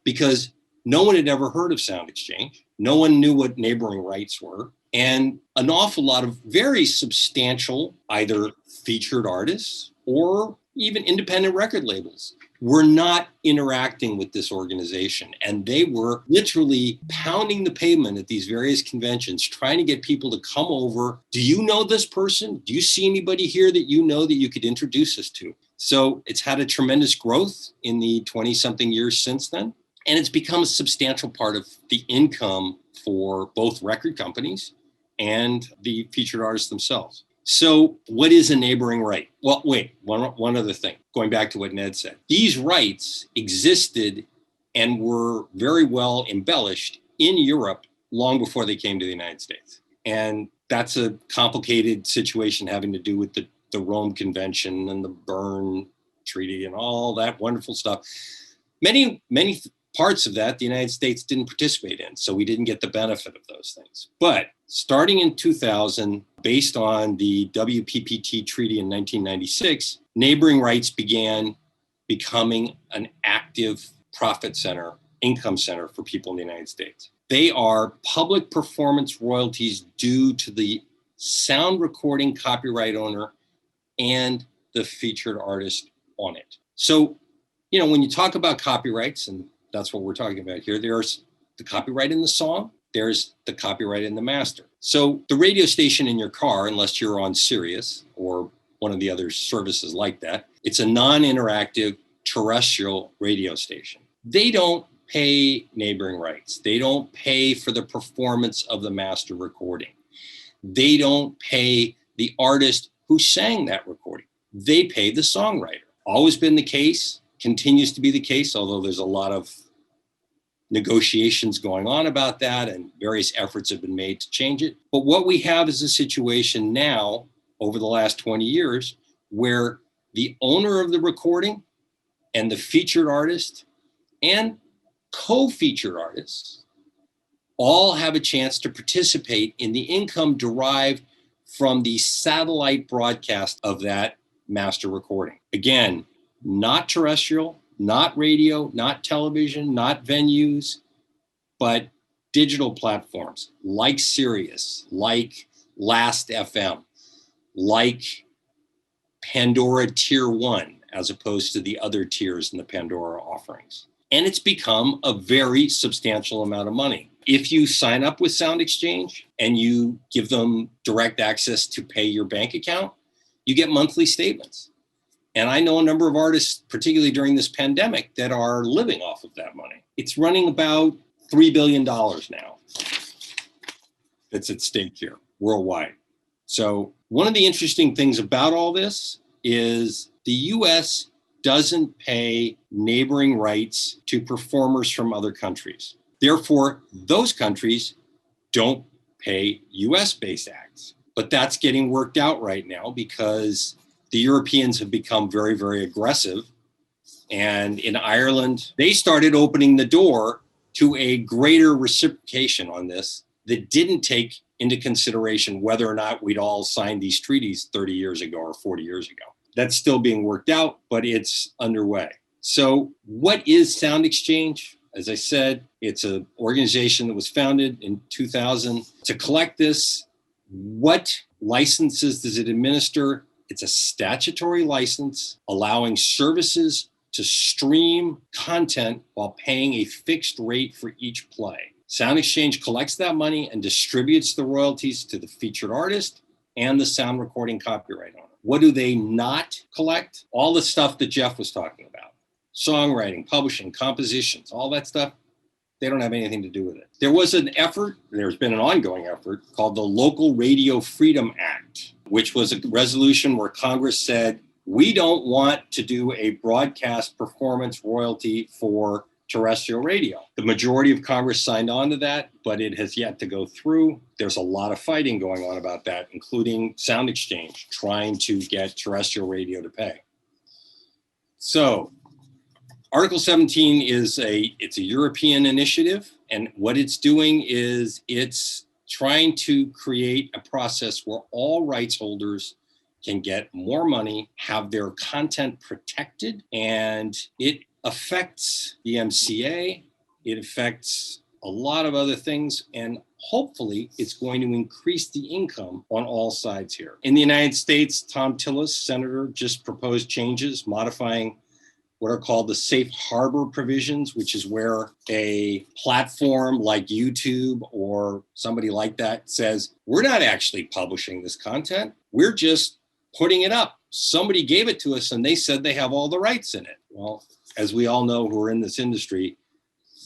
because no one had ever heard of Sound Exchange. No one knew what neighboring rights were. And an awful lot of very substantial, either featured artists or even independent record labels were not interacting with this organization. And they were literally pounding the pavement at these various conventions, trying to get people to come over. Do you know this person? Do you see anybody here that you know that you could introduce us to? So it's had a tremendous growth in the 20-something years since then. And it's become a substantial part of the income for both record companies and the featured artists themselves. So what is a neighboring right? Well, wait, one other thing, going back to what Ned said. These rights existed and were very well embellished in Europe long before they came to the United States. And that's a complicated situation having to do with the Rome Convention and the Berne Treaty and all that wonderful stuff. Many parts of that the United States didn't participate in, so we didn't get the benefit of those things. But starting in 2000, based on the WPPT Treaty in 1996, neighboring rights began becoming an active profit center, income center for people in the United States. They are public performance royalties due to the sound recording copyright owner and the featured artist on it. So, when you talk about copyrights, and that's what we're talking about here, there's the copyright in the song, there's the copyright in the master. So the radio station in your car, unless you're on Sirius or one of the other services like that, it's a non-interactive terrestrial radio station. They don't pay neighboring rights. They don't pay for the performance of the master recording. They don't pay the artist who sang that recording. They pay the songwriter. Always been the case, continues to be the case, although there's a lot of negotiations going on about that and various efforts have been made to change it. But what we have is a situation now over the last 20 years where the owner of the recording and the featured artist and co-featured artists all have a chance to participate in the income derived from the satellite broadcast of that master recording. Again, not terrestrial, not radio, not television, not venues, but digital platforms like Sirius, like Last FM, like Pandora Tier 1, as opposed to the other tiers in the Pandora offerings. And it's become a very substantial amount of money. If you sign up with Sound Exchange and you give them direct access to pay your bank account, you get monthly statements. And I know a number of artists, particularly during this pandemic, that are living off of that money. It's running about $3 billion now that's at stake here worldwide. So one of the interesting things about all this is the US doesn't pay neighboring rights to performers from other countries. Therefore, those countries don't pay US-based acts. But that's getting worked out right now because the Europeans have become very, very aggressive And in Ireland, they started opening the door to a greater reciprocation on this that didn't take into consideration whether or not we'd all signed these treaties 30 years ago or 40 years ago. That's still being worked out, but it's underway. So what is Sound Exchange? As I said, it's an organization that was founded in 2000 to collect this. What licenses does it administer? It's a statutory license allowing services to stream content while paying a fixed rate for each play. Sound Exchange collects that money and distributes the royalties to the featured artist and the sound recording copyright owner. What do they not collect? All the stuff that Jeff was talking about. Songwriting, publishing, compositions, all that stuff. They don't have anything to do with it. There was an effort, there's been an ongoing effort called the Local Radio Freedom Act, which was a resolution where Congress said, we don't want to do a broadcast performance royalty for terrestrial radio. The majority of Congress signed on to that, but it has yet to go through. There's a lot of fighting going on about that, including Sound Exchange trying to get terrestrial radio to pay. So Article 17 is it's a European initiative, and what it's doing is it's trying to create a process where all rights holders can get more money, have their content protected, and it affects the MCA, it affects a lot of other things, and hopefully it's going to increase the income on all sides here. In the United States, Tom Tillis, Senator, just proposed changes modifying what are called the safe harbor provisions, which is where a platform like YouTube or somebody like that says, we're not actually publishing this content, we're just putting it up. Somebody gave it to us and they said they have all the rights in it. Well, as we all know who are in this industry,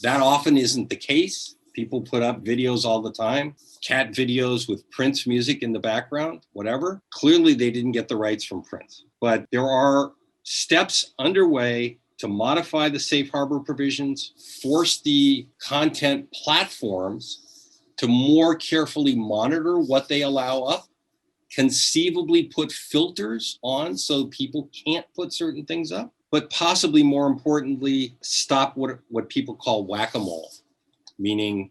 that often isn't the case. People put up videos all the time, cat videos with Prince music in the background, whatever. Clearly they didn't get the rights from Prince. But there are steps underway to modify the safe harbor provisions, force the content platforms to more carefully monitor what they allow up, conceivably put filters on so people can't put certain things up, but possibly more importantly, stop what people call whack-a-mole, meaning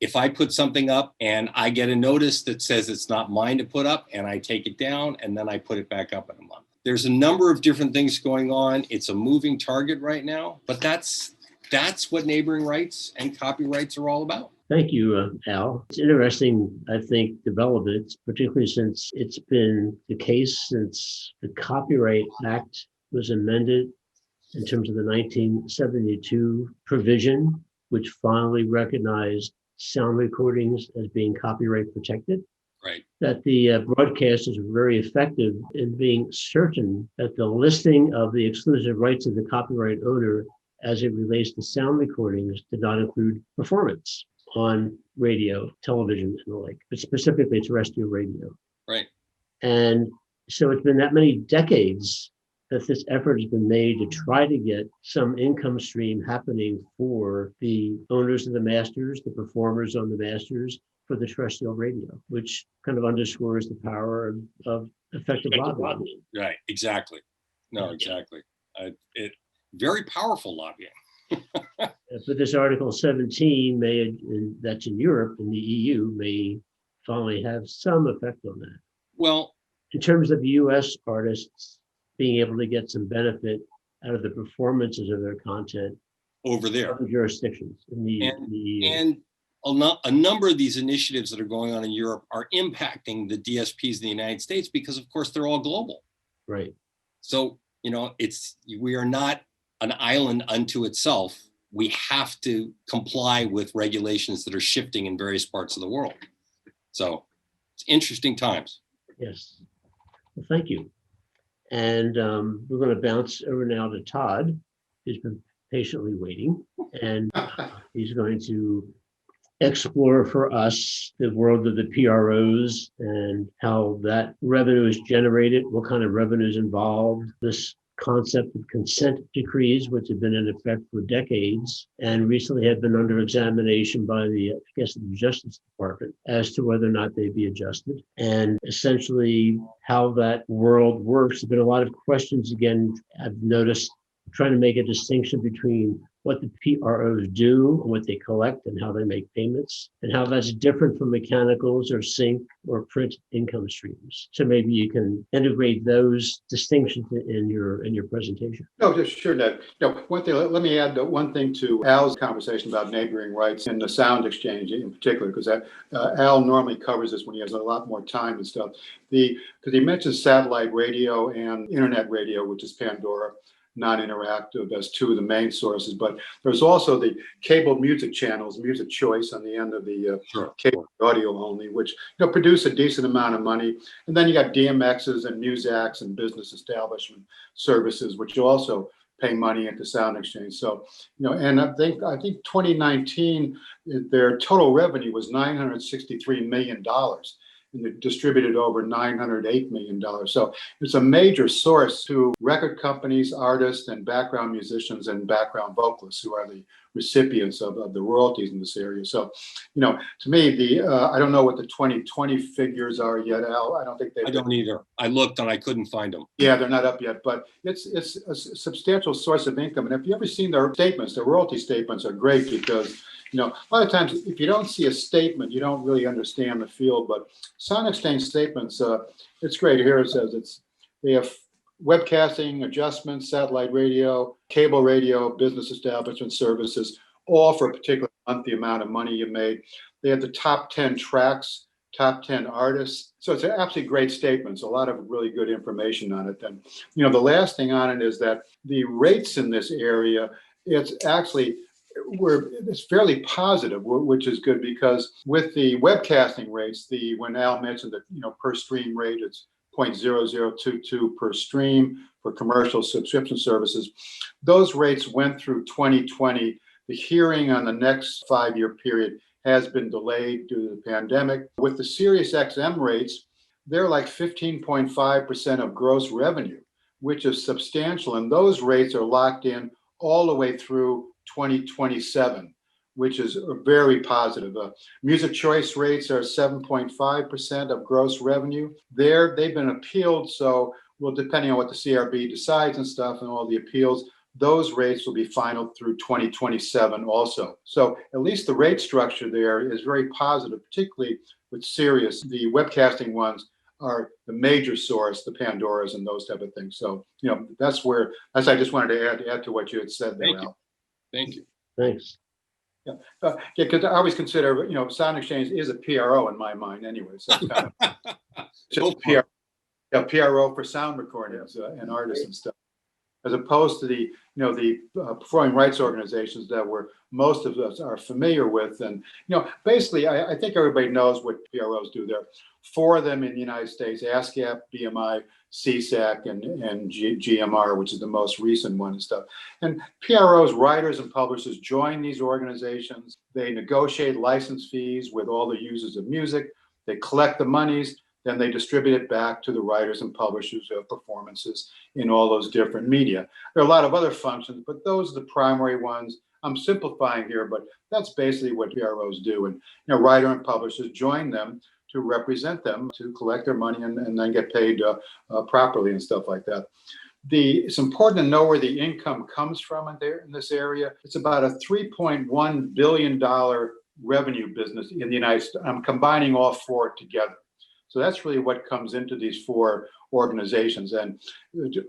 if I put something up and I get a notice that says it's not mine to put up and I take it down and then I put it back up in a month. There's a number of different things going on. It's a moving target right now, but that's what neighboring rights and copyrights are all about. Thank you, Al. It's interesting, I think, developments, particularly since it's been the case since the Copyright Act was amended in terms of the 1972 provision, which finally recognized sound recordings as being copyright protected. Right. That the broadcasters were very effective in being certain that the listing of the exclusive rights of the copyright owner as it relates to sound recordings did not include performance on radio, television, and the like, but specifically terrestrial radio. Right. And so it's been that many decades that this effort has been made to try to get some income stream happening for the owners of the masters, the performers on the masters for the terrestrial radio, which kind of underscores the power of effective lobbying. Right, exactly. No, exactly. Very powerful lobbying. But this Article 17 that's in Europe and the EU may finally have some effect on that. Well, in terms of US artists being able to get some benefit out of the performances of their content over there, other jurisdictions in the EU. And a number of these initiatives that are going on in Europe are impacting the DSPs in the United States because, of course, they're all global. Right. So, we are not an island unto itself. We have to comply with regulations that are shifting in various parts of the world. So it's interesting times. Yes. Well, thank you. And we're going to bounce over now to Todd, who's been patiently waiting, and he's going to explore for us the world of the PROs and how that revenue is generated, what kind of revenue is involved, this concept of consent decrees, which have been in effect for decades and recently have been under examination by the Justice Department as to whether or not they be adjusted, and essentially how that world works. There's been a lot of questions, again, I've noticed trying to make a distinction between what the PROs do and what they collect and how they make payments and how that's different from mechanicals or sync or print income streams. So maybe you can integrate those distinctions in your presentation. No, just sure, Ned. One thing, let me add one thing to Al's conversation about neighboring rights and the sound exchange in particular, because Al normally covers this when he has a lot more time and stuff. Because he mentioned satellite radio and internet radio, which is Pandora, non-interactive, as two of the main sources, but there's also the cable music channels, Music Choice on the end of the cable audio only, which produce a decent amount of money. And then you got DMXs and Muzaks and business establishment services, which also pay money into Sound Exchange. So, and I think 2019, their total revenue was $963 million. And they distributed over $908 million. So it's a major source to record companies, artists, and background musicians and background vocalists who are the recipients of the royalties in this area. So, to me, I don't know what the 2020 figures are yet, Al. I don't think they. I don't either. I looked and I couldn't find them. Yeah, they're not up yet, but it's a substantial source of income. And if you ever seen their statements, their royalty statements are great because, a lot of times if you don't see a statement, you don't really understand the field. But Sound Exchange statements, it's great. Here it says they have webcasting, adjustments, satellite radio, cable radio, business establishment services, all for a particular month, the amount of money you made. They have the top 10 tracks, top 10 artists. So it's absolutely great statements, a lot of really good information on it. And, the last thing on it is that the rates in this area, it's fairly positive, which is good because with the webcasting rates, when Al mentioned that, per stream rate, it's 0.0022 per stream for commercial subscription services. Those rates went through 2020. The hearing on the next 5-year period has been delayed due to the pandemic. With the Sirius XM rates, they're like 15.5% of gross revenue, which is substantial. And those rates are locked in all the way through 2027, which is very positive. Music Choice rates are 7.5% of gross revenue. They've been appealed, so depending on what the CRB decides and stuff and all the appeals, those rates will be final through 2027 also. So at least the rate structure there is very positive, particularly with Sirius. The webcasting ones are the major source, the Pandoras and those type of things. So, I just wanted to add to what you had said there, Al. Thank you. Thanks. Yeah, because I always consider, Sound Exchange is a PRO in my mind anyway. So it's kind of just PRO for sound recordings and artists and stuff, as opposed to the performing rights organizations that most of us are familiar with. And, basically, I think everybody knows what PROs do. There are 4 of them in the United States: Ascap, BMI, CSAC, and GMR, which is the most recent one and stuff. And PROs, writers and publishers join these organizations. They negotiate license fees with all the users of music. They collect the monies. Then they distribute it back to the writers and publishers who have performances in all those different media. There are a lot of other functions, but those are the primary ones. I'm simplifying here, but that's basically what PROs do. And writer and publishers join them to represent them, to collect their money and then get paid properly and stuff like that. It's important to know where the income comes from in this area. It's about a $3.1 billion revenue business in the United States. I'm combining all 4 together. So that's really what comes into these 4 organizations. And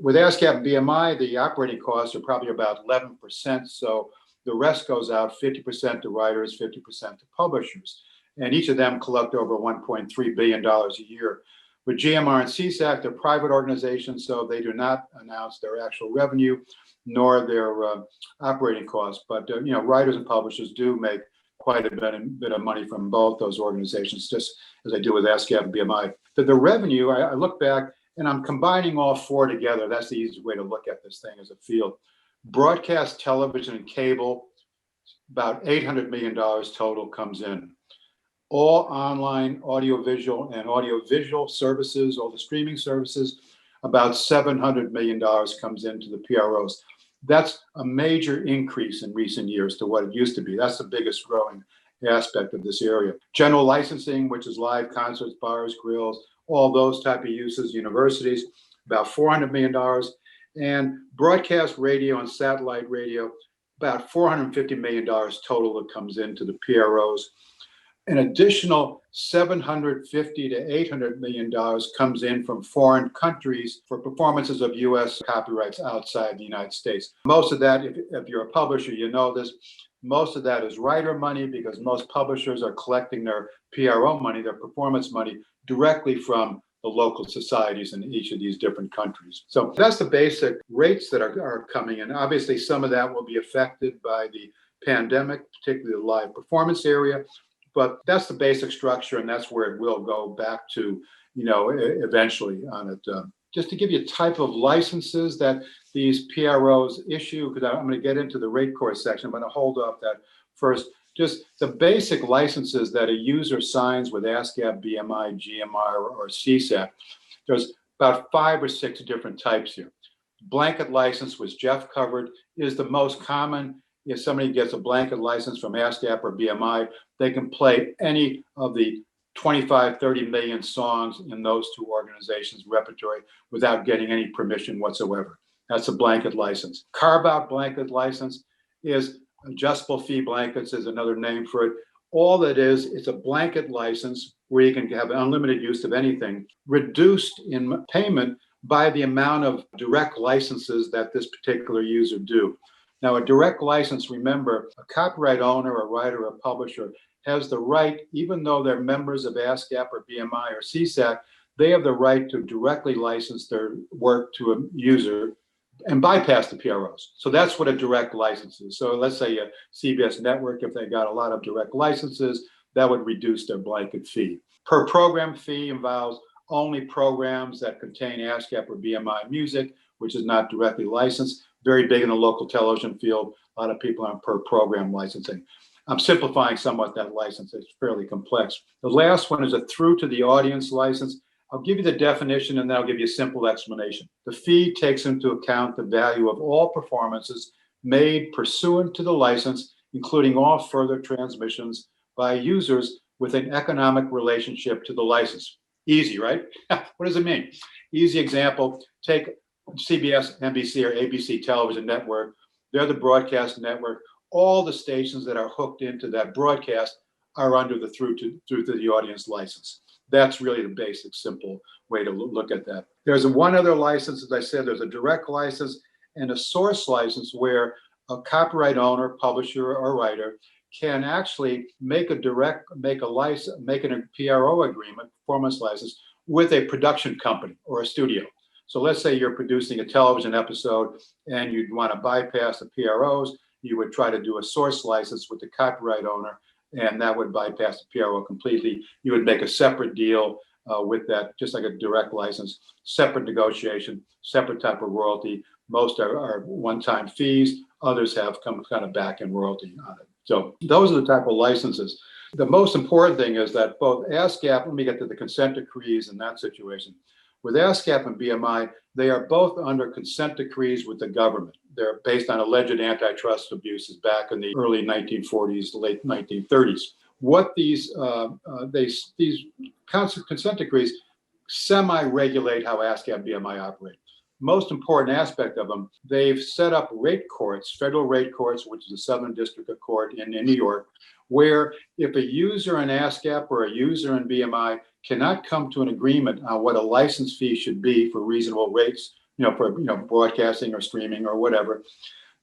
with Ascap and BMI, the operating costs are probably about 11%. So the rest goes out 50% to writers, 50% to publishers. And each of them collect over $1.3 billion a year. With GMR and CSAC, they're private organizations, so they do not announce their actual revenue nor their operating costs. But writers and publishers do make quite a bit of money from both those organizations, just as I do with Ascap and BMI. The revenue, I look back and I'm combining all 4 together. That's the easiest way to look at this thing as a field. Broadcast television and cable, about $800 million total comes in. All online audiovisual and audiovisual services, all the streaming services, about $700 million comes into the PROs. That's a major increase in recent years to what it used to be. That's the biggest growing aspect of this area. General licensing, which is live concerts, bars, grills, all those type of uses, universities, about $400 million. and broadcast radio and satellite radio, about $450 million total that comes into the PROs. An additional $750 to $800 million comes in from foreign countries for performances of U.S. copyrights outside the United States. Most of that, if you're a publisher, you know this, most of that is writer money, because most publishers are collecting their PRO money, their performance money, directly from the local societies in each of these different countries. So that's the basic rates that are coming in. Obviously, some of that will be affected by the pandemic, particularly the live performance area, but that's the basic structure, and that's where it will go back to, eventually on it. Just to give you a type of licenses that these PROs issue, because I'm going to get into the rate course section, I'm going to hold off that first. Just the basic licenses that a user signs with Ascap, BMI, GMI, or CSAC. There's about 5 or 6 different types here. Blanket license, which Jeff covered, is the most common. If somebody gets a blanket license from Ascap or BMI, they can play any of the 25, 30 million songs in those two organizations' repertory without getting any permission whatsoever. That's a blanket license. Carve-out blanket license is adjustable fee blankets, is another name for it. All that is, it's a blanket license where you can have unlimited use of anything, reduced in payment by the amount of direct licenses that this particular user do. Now, a direct license, remember, a copyright owner, a writer, a publisher has the right, even though they're members of Ascap or BMI or CSAC, they have the right to directly license their work to a user and bypass the PROs. So that's what a direct license is. So let's say a CBS network, if they got a lot of direct licenses, that would reduce their blanket fee. Per program fee involves only programs that contain Ascap or BMI music, which is not directly licensed. Very big in the local television field. A lot of people on per program licensing. I'm simplifying somewhat that license. It's fairly complex. The last one is a through to the audience license. I'll give you the definition and then I'll give you a simple explanation. The fee takes into account the value of all performances made pursuant to the license, including all further transmissions by users with an economic relationship to the license. Easy, right? What does it mean? Easy example, take CBS, NBC, or ABC television network. They're the broadcast network. All the stations that are hooked into that broadcast are under the through to the audience license. That's really the basic, simple way to look at that. There's one other license, as I said, there's a direct license and a source license where a copyright owner, publisher, or writer can actually make a PRO agreement, performance license, with a production company or a studio. So let's say you're producing a television episode and you'd want to bypass the PROs, you would try to do a source license with the copyright owner, and that would bypass the PRO completely. You would make a separate deal with that, just like a direct license, separate negotiation, separate type of royalty. Most are one-time fees. Others have come kind of back-end royalty on it. So those are the type of licenses. The most important thing is that both Ascap, let me get to the consent decrees in that situation. With Ascap and BMI, they are both under consent decrees with the government. They're based on alleged antitrust abuses back in the early 1940s, late 1930s. What these consent decrees semi-regulate how Ascap and BMI operate. Most important aspect of them, they've set up rate courts, federal rate courts, which is the Southern District of Court in New York, where if a user in Ascap or a user in BMI cannot come to an agreement on what a license fee should be for reasonable rates, for broadcasting or streaming or whatever,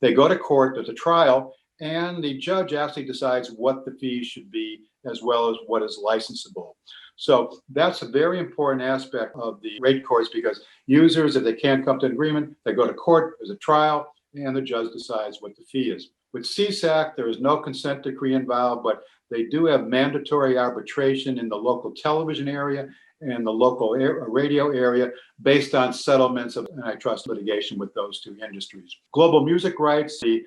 they go to court, there's a trial, and the judge actually decides what the fees should be as well as what is licensable. So that's a very important aspect of the rate courts, because users, if they can't come to an agreement, they go to court, there's a trial, and the judge decides what the fee is. With CSAC, there is no consent decree involved, but they do have mandatory arbitration in the local television area and the local radio area based on settlements of antitrust litigation with those two industries. Global music rights, the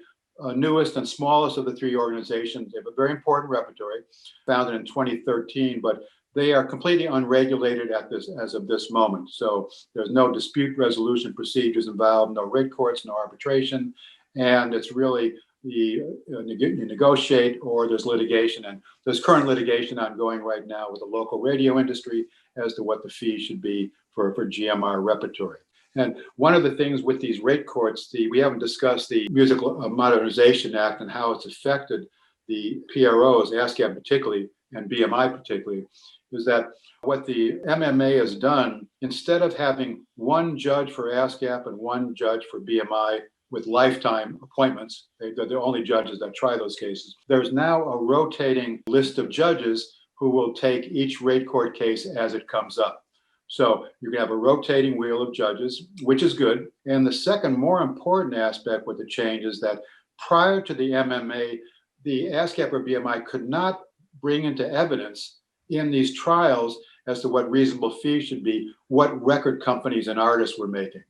newest and smallest of the three organizations, they have a very important repertory, founded in 2013, but they are completely unregulated as of this moment. So there's no dispute resolution procedures involved, no rate courts, no arbitration, and it's really you negotiate or there's litigation. And there's current litigation ongoing right now with the local radio industry as to what the fee should be for GMR repertory. And one of the things with these rate courts, we haven't discussed the Musical Modernization Act and how it's affected the PROs, ASCAP particularly, and BMI particularly, is that what the MMA has done, instead of having one judge for ASCAP and one judge for BMI with lifetime appointments, they're the only judges that try those cases, there's now a rotating list of judges who will take each rate court case as it comes up. So you can have a rotating wheel of judges, which is good. And the second more important aspect with the change is that prior to the MMA, the ASCAP or BMI could not bring into evidence in these trials as to what reasonable fees should be, what record companies and artists were making.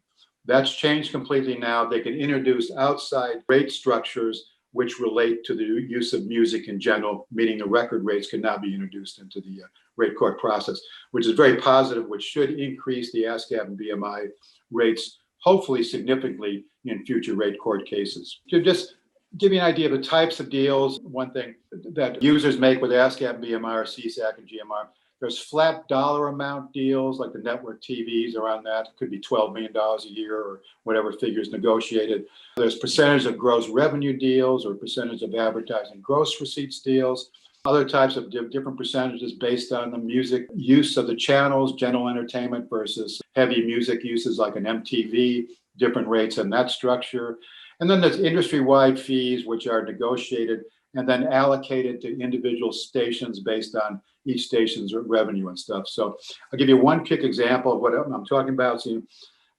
That's changed completely now. They can introduce outside rate structures which relate to the use of music in general, meaning the record rates can now be introduced into the rate court process, which is very positive, which should increase the ASCAP and BMI rates, hopefully significantly in future rate court cases. To just give you an idea of the types of deals, one thing that users make with ASCAP, BMI, or CSAC and GMR, there's flat dollar amount deals like the network TVs around that. It could be $12 million a year or whatever figures negotiated. There's percentage of gross revenue deals or percentage of advertising gross receipts deals. Other types of different percentages based on the music use of the channels, general entertainment versus heavy music uses like an MTV, different rates in that structure. And then there's industry-wide fees, which are negotiated and then allocated to individual stations based on each station's revenue and stuff. So I'll give you one quick example of what I'm talking about. So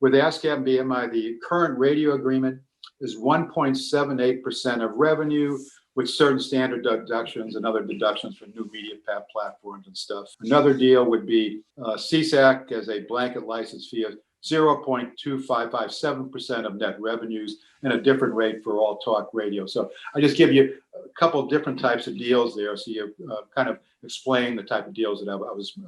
with ASCAP and BMI, the current radio agreement is 1.78% of revenue with certain standard deductions and other deductions for new media platforms and stuff. Another deal would be CSAC as a blanket license fee of 0.2557% of net revenues and a different rate for all talk radio. So I just give you a couple of different types of deals there, so you kind of explain the type of deals that I was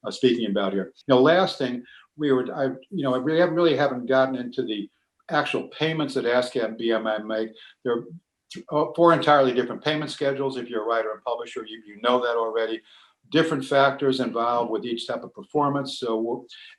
speaking about here. Last thing, we haven't gotten into the actual payments that ASCAP and BMI make. There are 4 entirely different payment schedules. If you're a writer and publisher, you know that already. Different factors involved with each type of performance.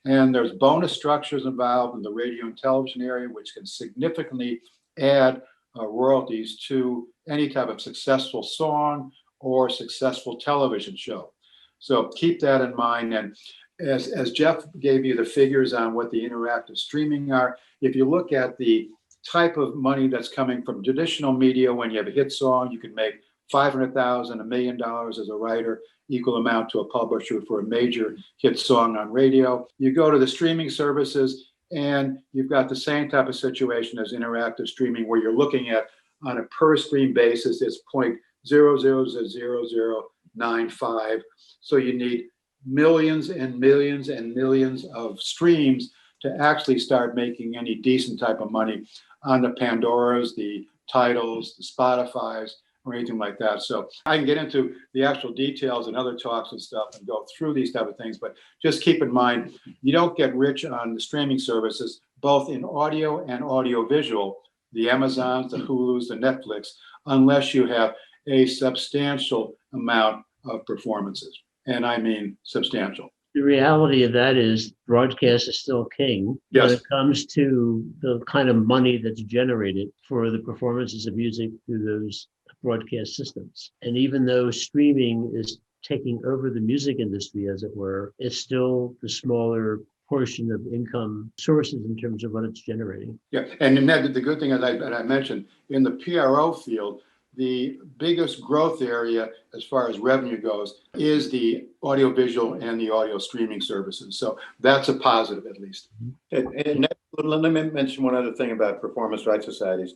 And there's bonus structures involved in the radio and television area, which can significantly add royalties to any type of successful song or successful television show. So keep that in mind. And as Jeff gave you the figures on what the interactive streaming are, if you look at the type of money that's coming from traditional media, when you have a hit song, you can make $500,000, $1 million as a writer, equal amount to a publisher for a major hit song on radio. You go to the streaming services and you've got the same type of situation as interactive streaming where you're looking at on a per stream basis, it's 0.000095. So you need millions and millions and millions of streams to actually start making any decent type of money on the Pandoras, the Titles, the Spotifys, or anything like that. So I can get into the actual details and other talks and stuff and go through these type of things, but just keep in mind, you don't get rich on the streaming services, both in audio and audiovisual, the Amazons, the Hulus, the Netflix, unless you have a substantial amount of performances. And I mean substantial. The reality of that is broadcast is still king when it comes to the kind of money that's generated for the performances of music through those broadcast systems. And even though streaming is taking over the music industry, as it were, it's still the smaller portion of income sources in terms of what it's generating. Yeah, and the good thing, as I mentioned, in the PRO field, the biggest growth area as far as revenue goes is the audiovisual and the audio streaming services. So that's a positive, at least. And let me mention one other thing about performance rights societies.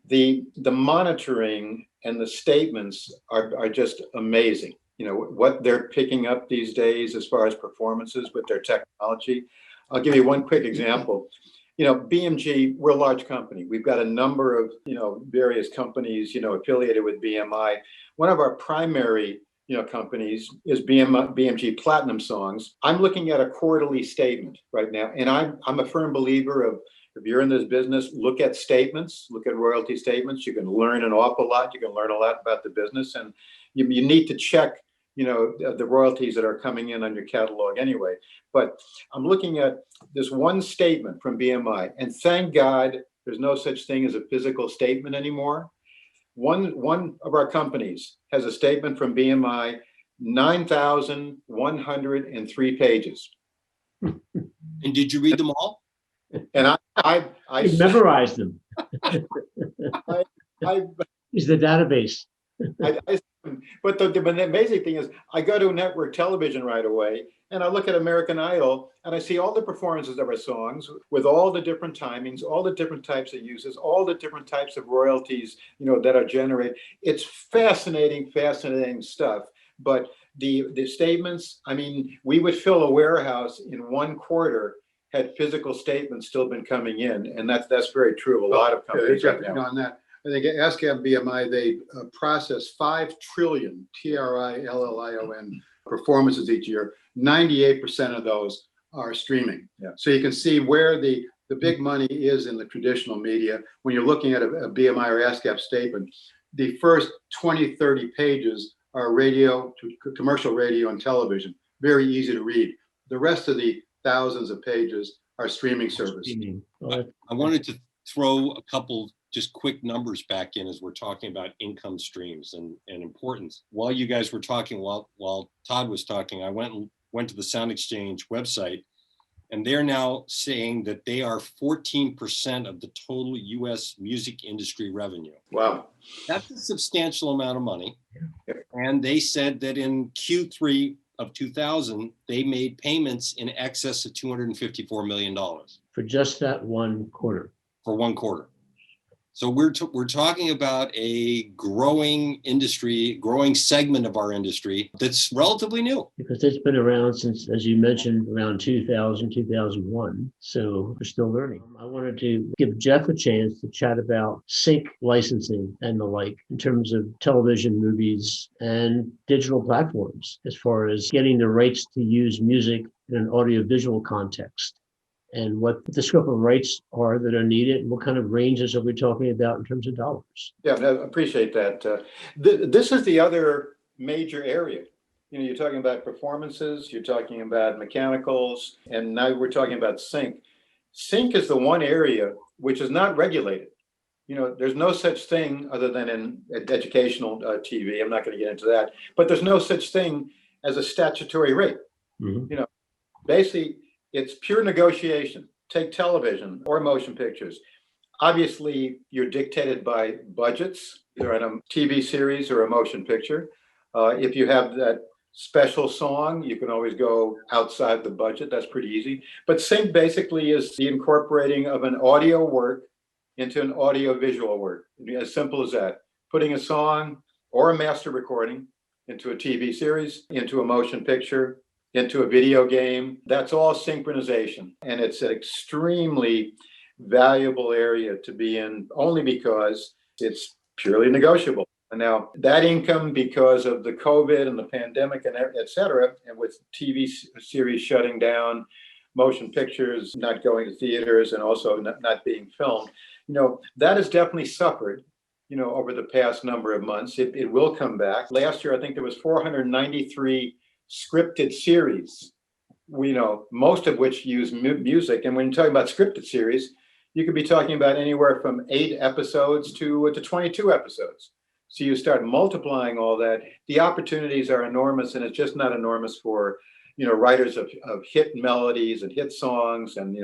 The monitoring and the statements are just amazing. What they're picking up these days as far as performances with their technology. I'll give you one quick example. BMG, we're a large company. We've got a number of, various companies, affiliated with BMI. One of our primary, companies is BMG Platinum Songs. I'm looking at a quarterly statement right now. And I'm a firm believer of, if you're in this business, look at statements, look at royalty statements. You can learn an awful lot. You can learn a lot about the business. And you need to check the royalties that are coming in on your catalog anyway. But I'm looking at this one statement from BMI, and thank God there's no such thing as a physical statement anymore. One of our companies has a statement from BMI, 9,103 pages. And did you read them all? And I You memorized them. I Is the database. but the amazing thing is, I go to network television right away, and I look at American Idol, and I see all the performances of our songs with all the different timings, all the different types of uses, all the different types of royalties, that are generated. It's fascinating stuff. But the statements, I mean, we would fill a warehouse in 1 quarter had physical statements still been coming in, and that's very true of a lot of companies right now. On that, I think Ascap BMI, they process 5 trillion, TRILLION, performances each year. 98% of those are streaming. Yeah. So you can see where the big money is in the traditional media. When you're looking at a BMI or Ascap statement, the first 20, 30 pages are radio, commercial radio and television. Very easy to read. The rest of the thousands of pages are streaming service. I wanted to throw a couple just quick numbers back in as we're talking about income streams and importance. While you guys were talking, while Todd was talking, I went to the Sound Exchange website, and they're now saying that they are 14% of the total US music industry revenue. Wow. That's a substantial amount of money. And they said that in Q3 of 2000, they made payments in excess of $254 million. For just that 1 quarter. For 1 quarter. So we're talking about a growing industry, growing segment of our industry that's relatively new. Because it's been around since, as you mentioned, around 2000, 2001. So we're still learning. I wanted to give Jeff a chance to chat about sync licensing and the like in terms of television, movies, and digital platforms, as far as getting the rights to use music in an audiovisual context, and what the scope of rights are that are needed, and what kind of ranges are we talking about in terms of dollars? Yeah, I appreciate that. This is the other major area. You're talking about performances, you're talking about mechanicals, and now we're talking about sync. Sync is the one area which is not regulated. There's no such thing other than in educational TV. I'm not going to get into that, but there's no such thing as a statutory rate. Mm-hmm. Basically, it's pure negotiation. Take television or motion pictures. Obviously, you're dictated by budgets, either on a TV series or a motion picture. If you have that special song, you can always go outside the budget. That's pretty easy. But sync basically is the incorporating of an audio work into an audio visual work. As simple as that. Putting a song or a master recording into a TV series, into a motion picture, into a video game. That's all synchronization. And it's an extremely valuable area to be in, only because it's purely negotiable. And now that income, because of the COVID and the pandemic and et cetera, and with TV series shutting down, motion pictures not going to theaters, and also not being filmed, that has definitely suffered, over the past number of months. It will come back. Last year, I think there was 493 scripted series, most of which use music. And when you're talking about scripted series, you could be talking about anywhere from 8 episodes to 22 episodes. So you start multiplying all that. The opportunities are enormous, and it's just not enormous for writers of hit melodies and hit songs and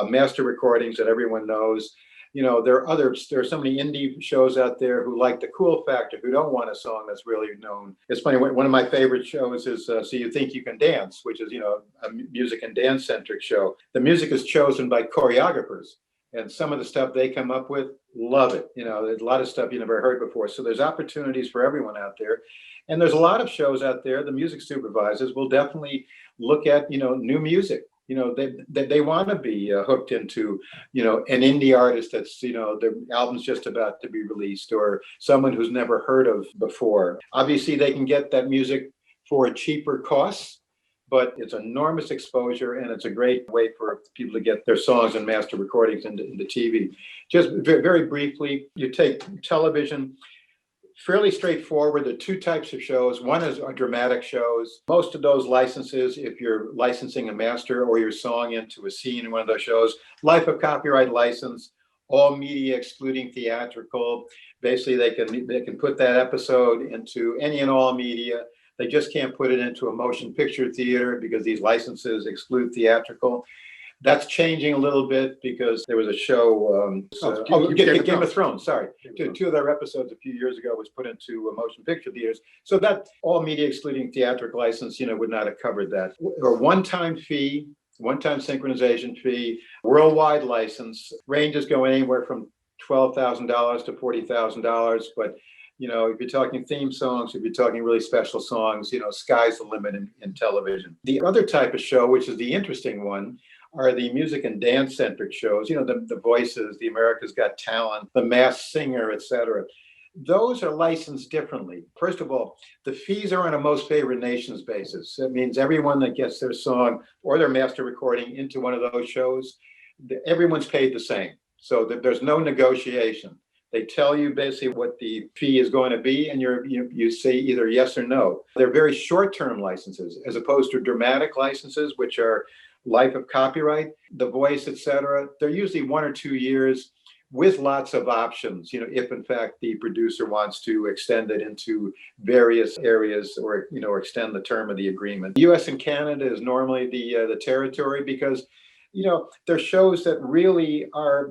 master recordings that everyone knows. There are so many indie shows out there who like the cool factor, who don't want a song that's really known. It's funny, one of my favorite shows is So You Think You Can Dance, which is, a music and dance centric show. The music is chosen by choreographers, and some of the stuff they come up with, love it. There's a lot of stuff you never heard before. So there's opportunities for everyone out there. And there's a lot of shows out there. The music supervisors will definitely look at, new music. They want to be hooked into, an indie artist that's, their album's just about to be released, or someone who's never heard of before. Obviously, they can get that music for a cheaper cost, but it's enormous exposure, and it's a great way for people to get their songs and master recordings into TV. Just very briefly, you take television. fairly straightforward. There are two types of shows. One is dramatic shows. Most of those licenses, if you're licensing a master or your song into a scene in one of those shows, life of copyright license, all media excluding theatrical. Basically, they can put that episode into any and all media. They just can't put it into a motion picture theater because these licenses exclude theatrical. That's changing a little bit because there was a show, Game of Thrones, sorry. Two of their episodes a few years ago was put into motion picture theaters. So that all media excluding theatrical license, would not have covered that. Or one-time fee, one-time synchronization fee, worldwide license, ranges go anywhere from $12,000 to $40,000. But, if you're talking theme songs, if you're talking really special songs, sky's the limit in television. The other type of show, which is the interesting one, are the music and dance centric shows, the Voices, the America's Got Talent, the Masked Singer, etc. Those are licensed differently. First of all, the fees are on a most favored nations basis. That means everyone that gets their song or their master recording into one of those shows, everyone's paid the same. So that there's no negotiation. They tell you basically what the fee is going to be, and you say either yes or no. They're very short-term licenses, as opposed to dramatic licenses, which are life of copyright, The Voice, etc. They're usually 1 or 2 years with lots of options, if in fact the producer wants to extend it into various areas or extend the term of the agreement. The US and Canada is normally the territory because they're shows that really are,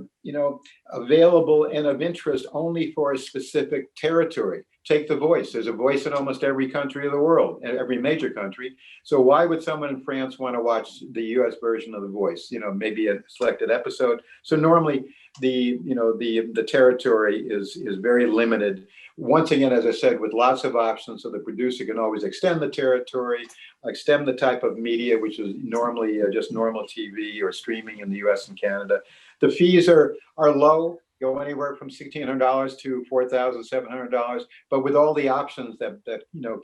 available and of interest only for a specific territory. Take The Voice. There's a Voice in almost every country of the world, every major country. So why would someone in France want to watch the US version of The Voice? Maybe a selected episode. So normally the territory is very limited. Once again, as I said, with lots of options, so the producer can always extend the territory, extend the type of media, which is normally just normal TV or streaming in the US and Canada. The fees are low, go anywhere from $1,600 to $4,700, but with all the options that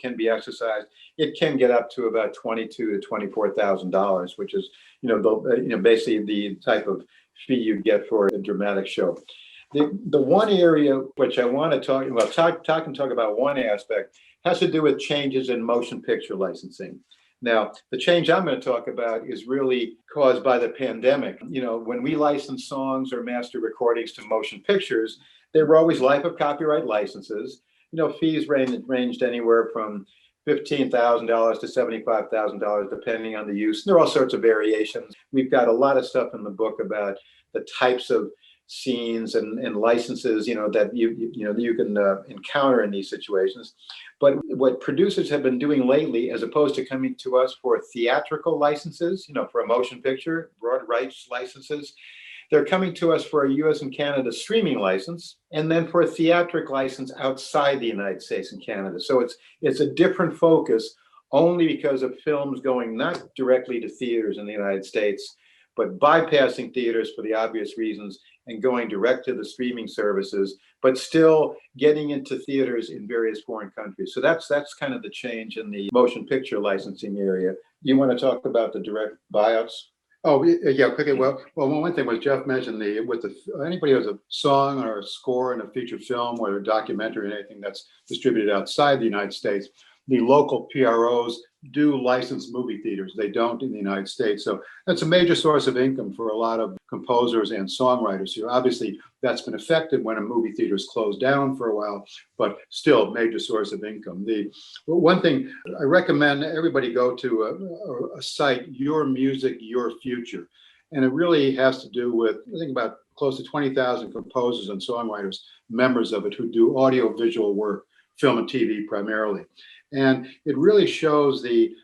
can be exercised, it can get up to about $22,000 to $24,000, which is basically the type of fee you get for a dramatic show. The one area which I want to talk about, Todd can talk about one aspect, has to do with changes in motion picture licensing. Now, the change I'm going to talk about is really caused by the pandemic. When we license songs or master recordings to motion pictures, they were always life of copyright licenses. Fees ranged anywhere from $15,000 to $75,000, depending on the use. There are all sorts of variations. We've got a lot of stuff in the book about the types of scenes and licenses, that you can encounter in these situations. But what producers have been doing lately, as opposed to coming to us for theatrical licenses, for a motion picture, broad rights licenses, they're coming to us for a US and Canada streaming license, and then for a theatric license outside the United States and Canada. So it's a different focus, only because of films going not directly to theaters in the United States, but bypassing theaters for the obvious reasons and going direct to the streaming services, but still getting into theaters in various foreign countries. So that's kind of the change in the motion picture licensing area. You want to talk about the direct buyouts? Oh, yeah, okay. Well, one thing was Jeff mentioned anybody who has a song or a score in a feature film or a documentary or anything that's distributed outside the United States, the local PROs do license movie theaters. They don't in the United States. So that's a major source of income for a lot of composers and songwriters here. Obviously, that's been affected when a movie theater is closed down for a while, but still major source of income. The one thing I recommend everybody go to a site, Your Music, Your Future. And it really has to do with, I think about close to 20,000 composers and songwriters, members of it, who do audio visual work, film and TV primarily. And it really shows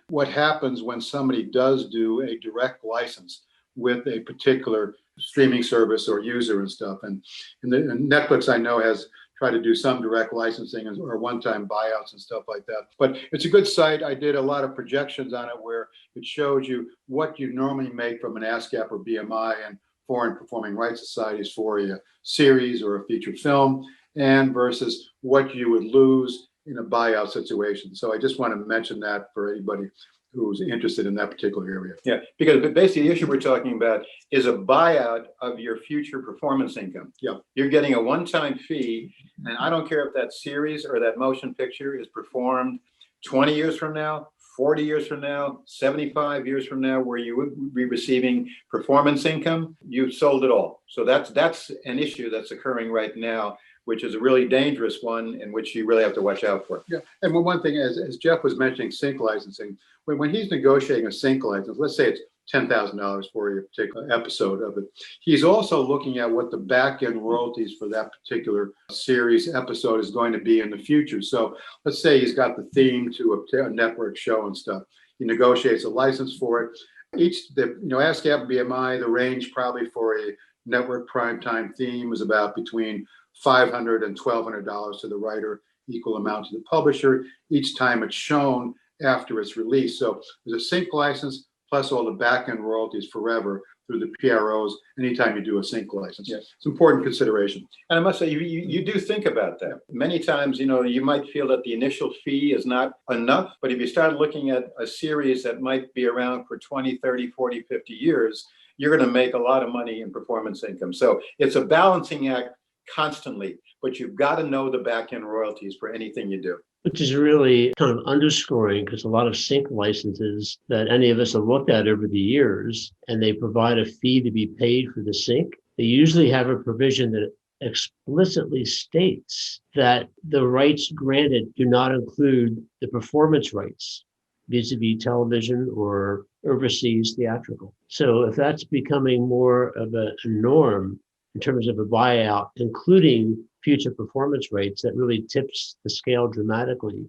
what happens when somebody does do a direct license with a particular streaming service or user and stuff. And Netflix, I know, has tried to do some direct licensing or one-time buyouts and stuff like that. But it's a good site. I did a lot of projections on it where it shows you what you normally make from an Ascap or BMI and foreign performing rights societies for a series or a feature film, and versus what you would lose in a buyout situation. So I just want to mention that for anybody who's interested in that particular area. Yeah, because basically the issue we're talking about is a buyout of your future performance income. Yeah. You're getting a one-time fee, and I don't care if that series or that motion picture is performed 20 years from now, 40 years from now, 75 years from now, where you would be receiving performance income, you've sold it all. So that's an issue that's occurring right now, which is a really dangerous one in which you really have to watch out for. Yeah, and one thing, as Jeff was mentioning, sync licensing, when he's negotiating a sync license, let's say it's $10,000 for a particular episode of it, he's also looking at what the back-end royalties for that particular series episode is going to be in the future. So let's say he's got the theme to a network show and stuff. He negotiates a license for it. ASCAP and BMI, the range probably for a network primetime theme is about between $500 and $1,200 to the writer, equal amount to the publisher, each time it's shown after it's released. So there's a sync license plus all the back-end royalties forever through the PROs anytime you do a sync license. Yes. It's an important consideration. And I must say, you do think about that. Many times, you might feel that the initial fee is not enough, but if you start looking at a series that might be around for 20, 30, 40, 50 years, you're going to make a lot of money in performance income. So it's a balancing act constantly, but you've got to know the back-end royalties for anything you do. Which is really kind of underscoring, because a lot of sync licenses that any of us have looked at over the years, and they provide a fee to be paid for the sync, they usually have a provision that explicitly states that the rights granted do not include the performance rights vis-a-vis television or overseas theatrical. So if that's becoming more of a norm in terms of a buyout, including future performance rates, that really tips the scale dramatically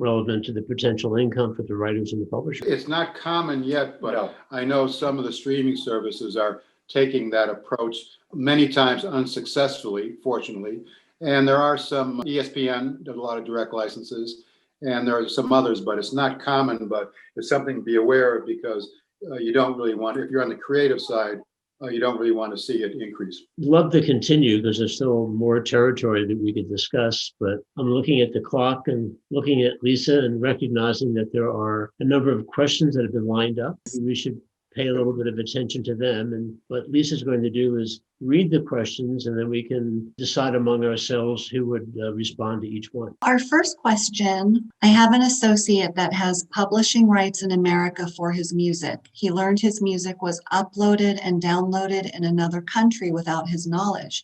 relevant to the potential income for the writers and the publishers. It's not common yet, but No. I know some of the streaming services are taking that approach, many times unsuccessfully, fortunately. And there are some, ESPN does a lot of direct licenses, and there are some others, but it's not common, but it's something to be aware of, because you don't really want, if you're on the creative side, you don't really want to see it increase. Love to continue, because there's still more territory that we could discuss, but I'm looking at the clock and looking at Lisa and recognizing that there are a number of questions that have been lined up. We should pay a little bit of attention to them. And what Lisa's going to do is read the questions, and then we can decide among ourselves who would respond to each one. Our first question, I have an associate that has publishing rights in America for his music. He learned his music was uploaded and downloaded in another country without his knowledge.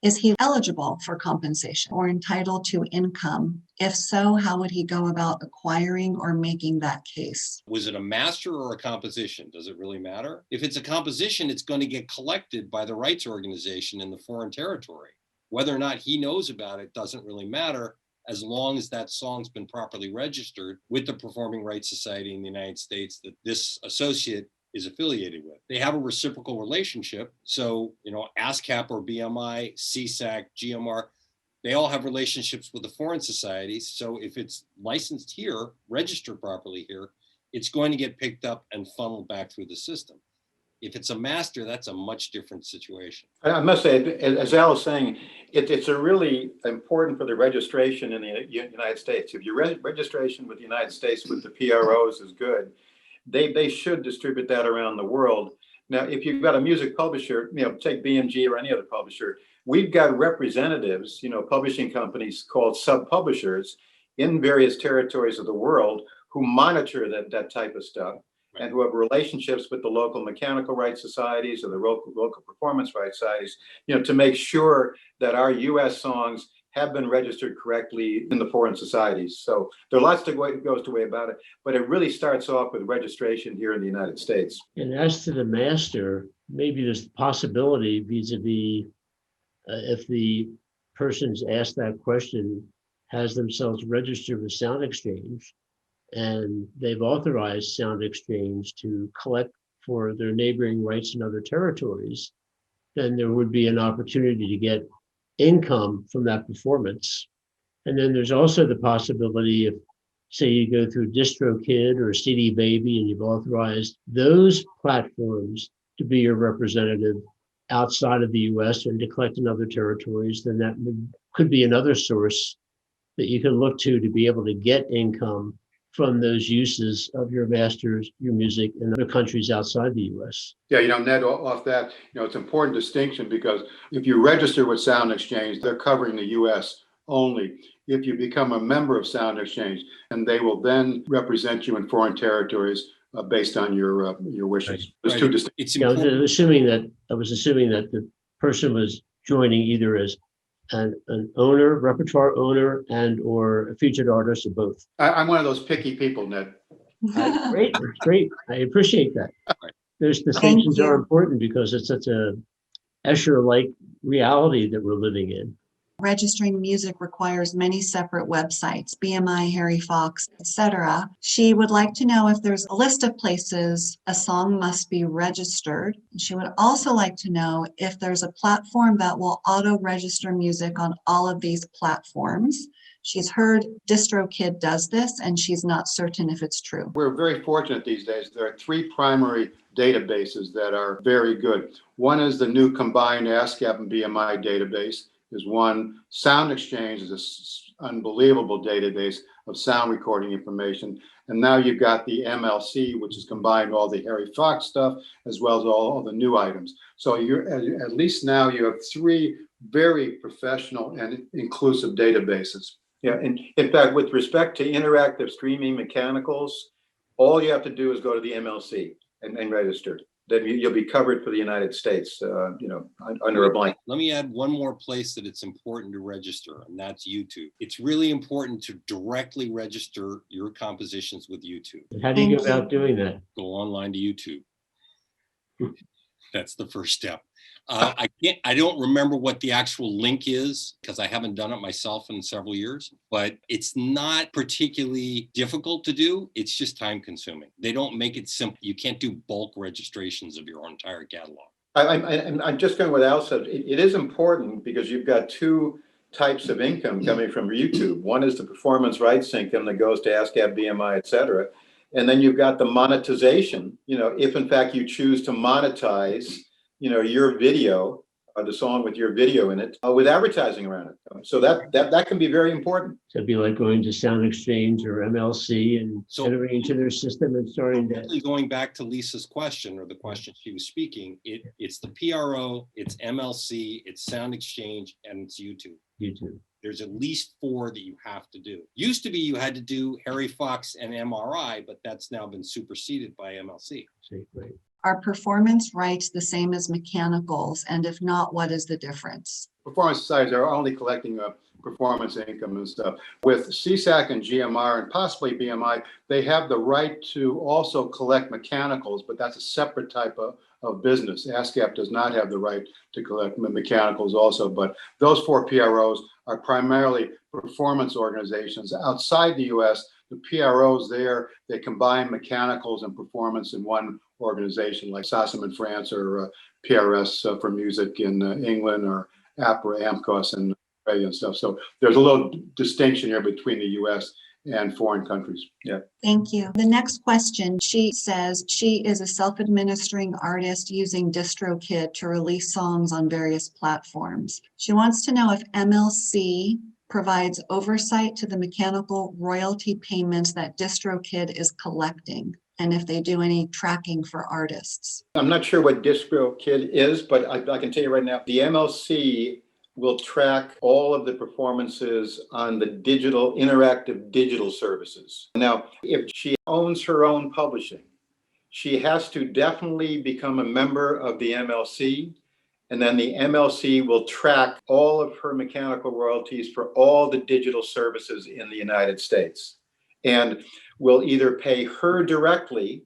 Is he eligible for compensation or entitled to income? If so, how would he go about acquiring or making that case? Was it a master or a composition? Does it really matter? If it's a composition, it's going to get collected by the rights organization in the foreign territory. Whether or not he knows about it doesn't really matter, as long as that song's been properly registered with the Performing Rights Society in the United States that this associate is affiliated with. They have a reciprocal relationship. So, ASCAP or BMI, CSAC, GMR, they all have relationships with the foreign societies. So if it's licensed here, registered properly here, it's going to get picked up and funneled back through the system. If it's a master, that's a much different situation. I must say, as Al is saying, it's a really important for the registration in the United States. If your registration with the United States with the PROs is good, they should distribute that around the world. Now, if you've got a music publisher, take BMG or any other publisher, we've got representatives, publishing companies called sub-publishers in various territories of the world who monitor that type of stuff, right, and who have relationships with the local mechanical rights societies or the local performance rights societies, to make sure that our U.S. songs have been registered correctly in the foreign societies. So there are lots that goes to way about it, but it really starts off with registration here in the United States. And as to the master, maybe there's the possibility vis-a-vis if the person's asked that question has themselves registered with Sound Exchange, and they've authorized Sound Exchange to collect for their neighboring rights in other territories, then there would be an opportunity to get income from that performance. And then there's also the possibility, if say you go through DistroKid or CD Baby and you've authorized those platforms to be your representative outside of the US and to collect in other territories, then that could be another source that you can look to be able to get income from those uses of your masters, your music in other countries outside the US? Yeah, Ned, off that, it's an important distinction because if you register with Sound Exchange, they're covering the US only. If you become a member of Sound Exchange, and they will then represent you in foreign territories based on your wishes. Right. There's Right. two distinctions. It's Yeah, important. I was assuming that the person was joining either as an owner, repertoire owner, and or a featured artist, or both. I'm one of those picky people, Ned. Great, that's great. I appreciate that. Right. Those distinctions are you. important because it's such a Escher-like reality that we're living in. Registering music requires many separate websites, BMI, Harry Fox, etc. She would like to know if there's a list of places a song must be registered. She would also like to know if there's a platform that will auto-register music on all of these platforms. She's heard DistroKid does this, and she's not certain if it's true. We're very fortunate these days. There are three primary databases that are very good. One is the new combined Ascap and BMI database. Is one. Sound Exchange is an unbelievable database of sound recording information. And now you've got the MLC, which has combined all the Harry Fox stuff as well as all the new items. So you're at least now you have three very professional and inclusive databases. Yeah, and in fact, with respect to interactive streaming mechanicals, all you have to do is go to the MLC and register. Then you'll be covered for the United States, under a blanket. Let me add one more place that it's important to register, and that's YouTube. It's really important to directly register your compositions with YouTube. How do you go Thank you. about doing that? Go online to YouTube. That's the first step. I don't remember what the actual link is because I haven't done it myself in several years, but it's not particularly difficult to do. It's just time consuming. They don't make it simple. You can't do bulk registrations of your entire catalog. I'm just going with Al said. It is important because you've got two types of income coming from YouTube. One is the performance rights income that goes to ASCAP, BMI, et cetera. And then you've got the monetization, if in fact you choose to monetize, your video, the song with your video in it, with advertising around it. So that can be very important. So it'd be like going to Sound Exchange or MLC and entering into their system and starting to. Going back to Lisa's question, or the question she was speaking, it's the PRO, it's MLC, it's Sound Exchange, and it's YouTube. There's at least 4 that you have to do. Used to be you had to do Harry Fox and MRI, but that's now been superseded by MLC. Right. Are performance rights the same as mechanicals? And if not, what is the difference? Performance societies are only collecting performance income and stuff. With CSAC and GMR and possibly BMI, they have the right to also collect mechanicals, but that's a separate type of business. ASCAP does not have the right to collect mechanicals also, but those 4 PROs are primarily performance organizations. Outside the US, the PROs there, they combine mechanicals and performance in one organization, like SACEM in France, or PRS for music in England, or APRA, AMCOS in Australia and stuff. So there's a little distinction here between the US and foreign countries. Yeah. Thank you. The next question, she says she is a self-administering artist using DistroKid to release songs on various platforms. She wants to know if MLC provides oversight to the mechanical royalty payments that DistroKid is collecting, and if they do any tracking for artists. I'm not sure what DistroKid is, but I can tell you right now, the MLC will track all of the performances on the interactive digital services. Now, if she owns her own publishing, she has to definitely become a member of the MLC, and then the MLC will track all of her mechanical royalties for all the digital services in the United States, and will either pay her directly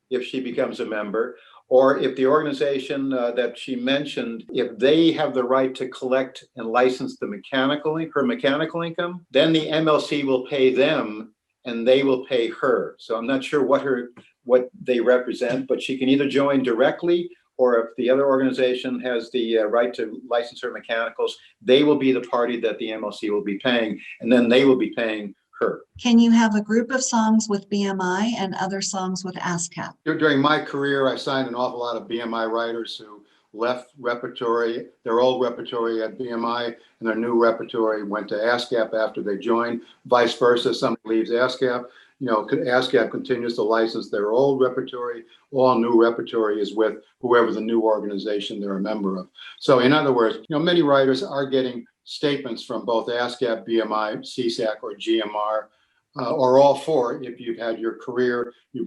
if she becomes a member, or if the organization that she mentioned, if they have the right to collect and license her mechanical income, then the MLC will pay them and they will pay her. So I'm not sure what they represent, but she can either join directly, or if the other organization has the right to license her mechanicals, they will be the party that the MLC will be paying, and then they will be paying her. Can you have a group of songs with BMI and other songs with ASCAP? During my career, I signed an awful lot of BMI writers who left repertory, their old repertory at BMI, and their new repertory went to ASCAP after they joined. Vice versa, somebody leaves ASCAP, ASCAP continues to license their old repertory. All new repertory is with whoever the new organization they're a member of. So in other words, many writers are getting statements from both ASCAP, BMI, CSAC, or GMR, or all four. If you've had your career, you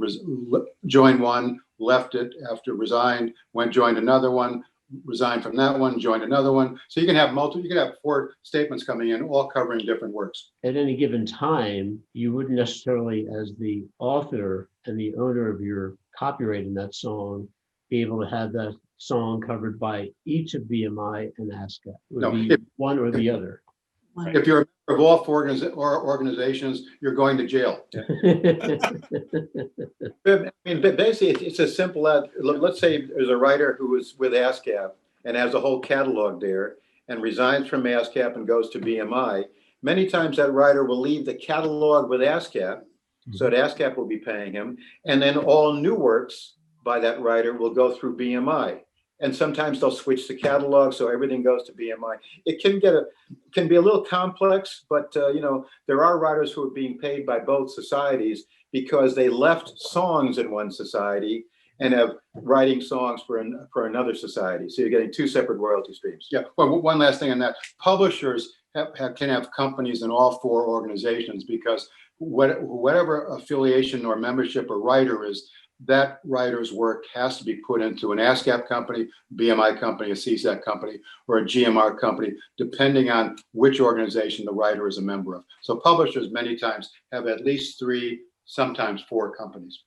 joined one, left it after resigned, joined another one, resigned from that one, joined another one. So you can have four statements coming in, all covering different works. At any given time, you wouldn't necessarily, as the author and the owner of your copyright in that song, be able to have that song covered by each of BMI and ASCAP. It would be one or the other. If you're a member of all four organizations, you're going to jail. I mean, basically, it's as simple as, let's say there's a writer who is with ASCAP and has a whole catalog there and resigns from ASCAP and goes to BMI. Many times that writer will leave the catalog with ASCAP, so that ASCAP will be paying him, and then all new works by that writer will go through BMI. And sometimes they'll switch the catalog, so everything goes to BMI. It can be a little complex, but there are writers who are being paid by both societies because they left songs in one society and have writing songs for another society. So you're getting two separate royalty streams. Yeah. Well, one last thing on that: publishers can have companies in all four organizations, because whatever affiliation or membership a writer is, that writer's work has to be put into an ASCAP company, BMI company, a CSAC company, or a GMR company, depending on which organization the writer is a member of. So publishers many times have at least 3, sometimes 4 companies.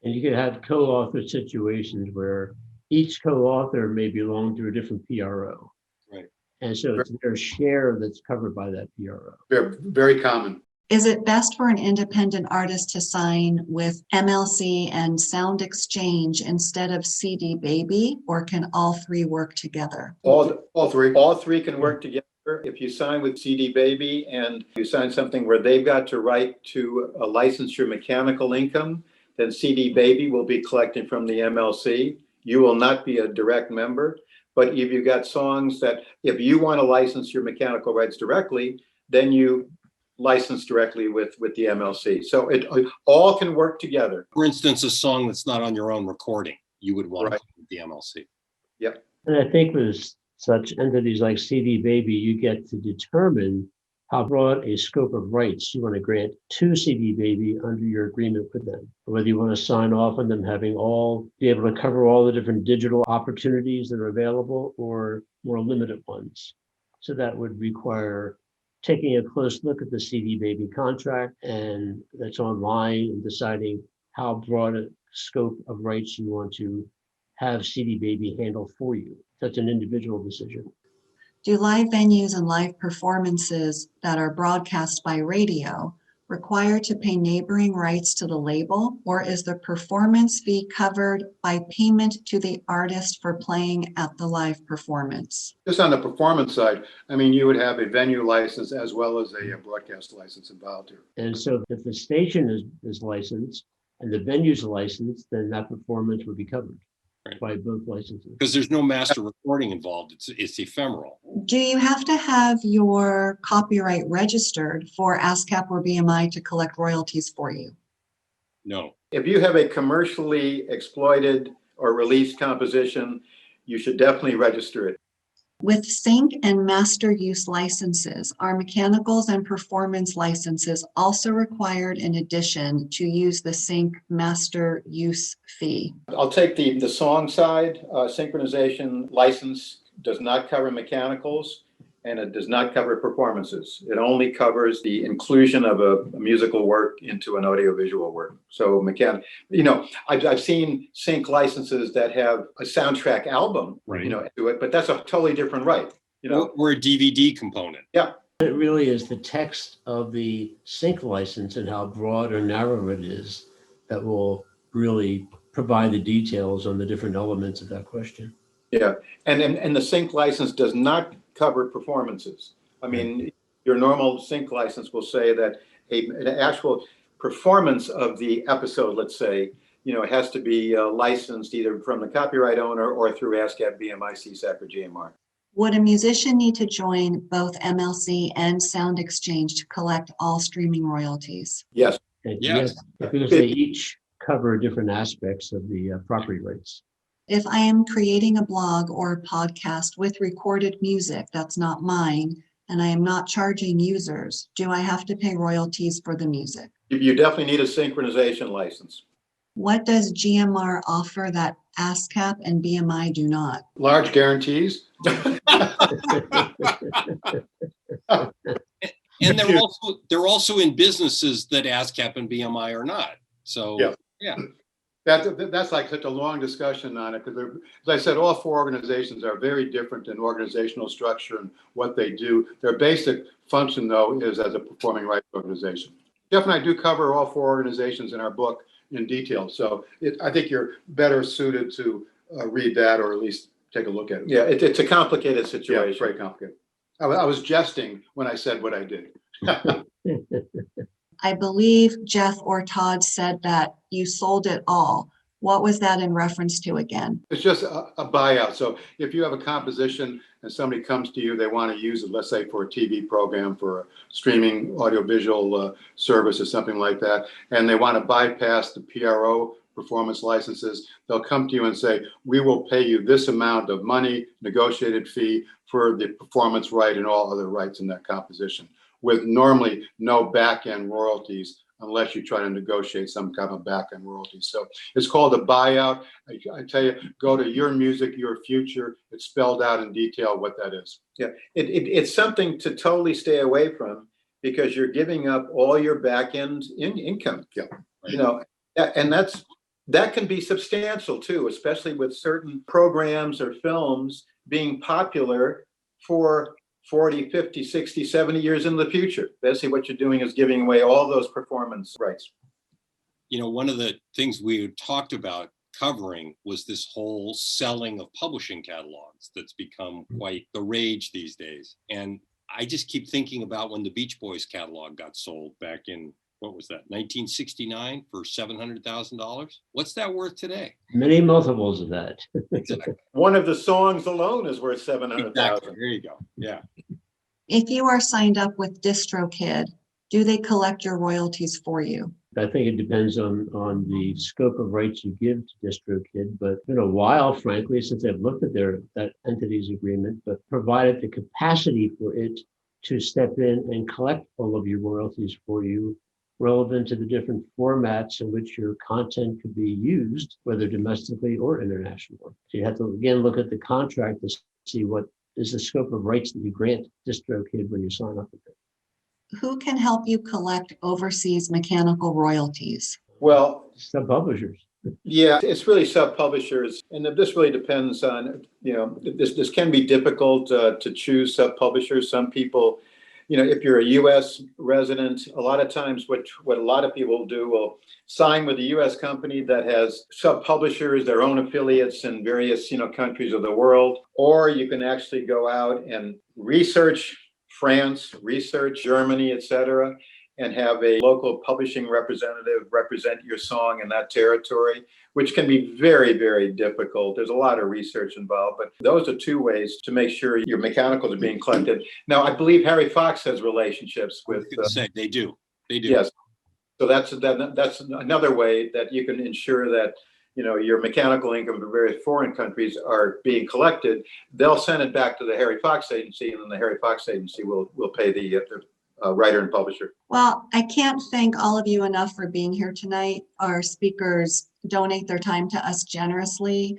And you could have co-author situations where each co-author may belong to a different PRO. Right. And so it's their share that's covered by that PRO. Very, very common. Is it best for an independent artist to sign with MLC and Sound Exchange instead of CD Baby, or can all 3 work together? All 3. All 3 can work together. If you sign with CD Baby and you sign something where they've got to write to license your mechanical income, then CD Baby will be collecting from the MLC. You will not be a direct member. But if you've got songs that, if you want to license your mechanical rights directly, then you license directly with the MLC. So it all can work together. For instance, a song that's not on your own recording, you would want Right. to with the MLC. Yep. And I think with such entities like CD Baby, you get to determine how broad a scope of rights you want to grant to CD Baby under your agreement with them. Whether you want to sign off on them having be able to cover all the different digital opportunities that are available, or more limited ones. So that would require taking a close look at the CD Baby contract and that's online, and deciding how broad a scope of rights you want to have CD Baby handle for you. That's an individual decision. Do live venues and live performances that are broadcast by radio require to pay neighboring rights to the label, or is the performance fee covered by payment to the artist for playing at the live performance? Just on the performance side, I mean, you would have a venue license as well as a broadcast license involved here. And so if the station is licensed and the venue's licensed, then that performance would be covered by both licenses. Because there's no master recording involved. It's ephemeral. Do you have to have your copyright registered for ASCAP or BMI to collect royalties for you? No. If you have a commercially exploited or released composition, you should definitely register it. With sync and master use licenses, are mechanicals and performance licenses also required in addition to use the sync master use fee? I'll take the song side. Synchronization license does not cover mechanicals, and it does not cover performances. It only covers the inclusion of a musical work into an audiovisual work. So I've seen sync licenses that have a soundtrack album, Right. To it, but that's a totally different right. Or a DVD component. Yeah. It really is the text of the sync license and how broad or narrow it is that will really provide the details on the different elements of that question. Yeah, and the sync license does not cover performances. I mean, your normal sync license will say that an actual performance of the episode, let's say, it has to be licensed either from the copyright owner or through ASCAP, BMI, CSAC, or GMR. Would a musician need to join both MLC and Sound Exchange to collect all streaming royalties? Yes, And Yes. because they each cover different aspects of the property rights. If I am creating a blog or a podcast with recorded music that's not mine, and I am not charging users, do I have to pay royalties for the music? You definitely need a synchronization license. What does GMR offer that Ascap and BMI do not? Large guarantees. And they're also in businesses that ASCAP and BMI are not. So yeah. That's like such a long discussion on it, because as I said, all four organizations are very different in organizational structure and what they do. Their basic function, though, is as a performing rights organization. Jeff and I do cover all four organizations in our book in detail, so I think you're better suited to read that, or at least take a look at it. Yeah, it's a complicated Yeah, situation. it's very complicated. I was jesting when I said what I did. I believe Jeff or Todd said that you sold it all. What was that in reference to again? It's just a buyout. So if you have a composition and somebody comes to you, they want to use it, let's say for a TV program, for a streaming audiovisual service or something like that, and they want to bypass the PRO performance licenses, they'll come to you and say, we will pay you this amount of money, negotiated fee for the performance right and all other rights in that composition, with normally no back-end royalties unless you try to negotiate some kind of back-end royalties. So it's called a buyout. I tell you, go to Your Music, Your Future. It's spelled out in detail what that is. Yeah, it's something to totally stay away from, because you're giving up all your back-end income. Yeah. You know, and that can be substantial too, especially with certain programs or films being popular for 40, 50, 60, 70 years in the future. Basically what you're doing is giving away all those performance rights. You know, one of the things we had talked about covering was this whole selling of publishing catalogs that's become quite the rage these days. And I just keep thinking about when the Beach Boys catalog got sold back in, what was that, 1969 for $700,000? What's that worth today? Many multiples of that. Exactly. One of the songs alone is worth 700,000. Exactly. There you go. Yeah. If you are signed up with DistroKid, do they collect your royalties for you? I think it depends on the scope of rights you give to DistroKid, but it's been a while, frankly, since I've looked at that entity's agreement, but provided the capacity for it to step in and collect all of your royalties for you, relevant to the different formats in which your content could be used, whether domestically or internationally. So you have to, again, look at the contract to see what is the scope of rights that you grant DistroKid when you sign up with it. Who can help you collect overseas mechanical royalties? Well, Sub-publishers. yeah, it's really sub-publishers, and this really depends on, you know, this can be difficult to choose sub-publishers. Some people, you know, if you're a U.S. resident, a lot of times what a lot of people do will sign with a U.S. company that has sub-publishers, their own affiliates in various, you know, countries of the world, or you can actually go out and research France, research Germany, etc., and have a local publishing representative represent your song in that territory, which can be very, very difficult. There's a lot of research involved, but those are two ways to make sure your mechanicals are being collected. Now, I believe Harry Fox has relationships with. Say they do. They do. Yes. So that's another way that you can ensure that, you know, your mechanical income from various foreign countries are being collected. They'll send it back to the Harry Fox agency, and then the Harry Fox agency will pay the writer and publisher. Well, I can't thank all of you enough for being here tonight. Our speakers donate their time to us generously.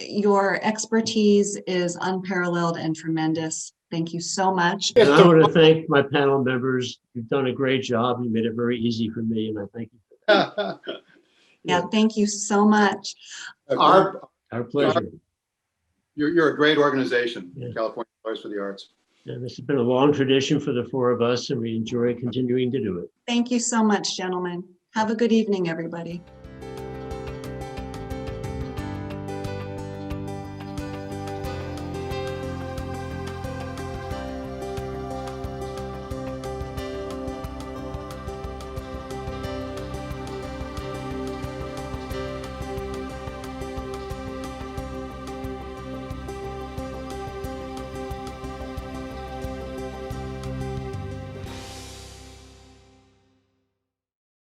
Your expertise is unparalleled and tremendous. Thank you so much. And I want to thank my panel members. You've done a great job. You made it very easy for me, and I thank you for that. Yeah, thank you so much. Our pleasure. You're a great organization, Yeah. California Lawyers for the Arts. And this has been a long tradition for the four of us, and we enjoy continuing to do it. Thank you so much, gentlemen. Have a good evening, everybody.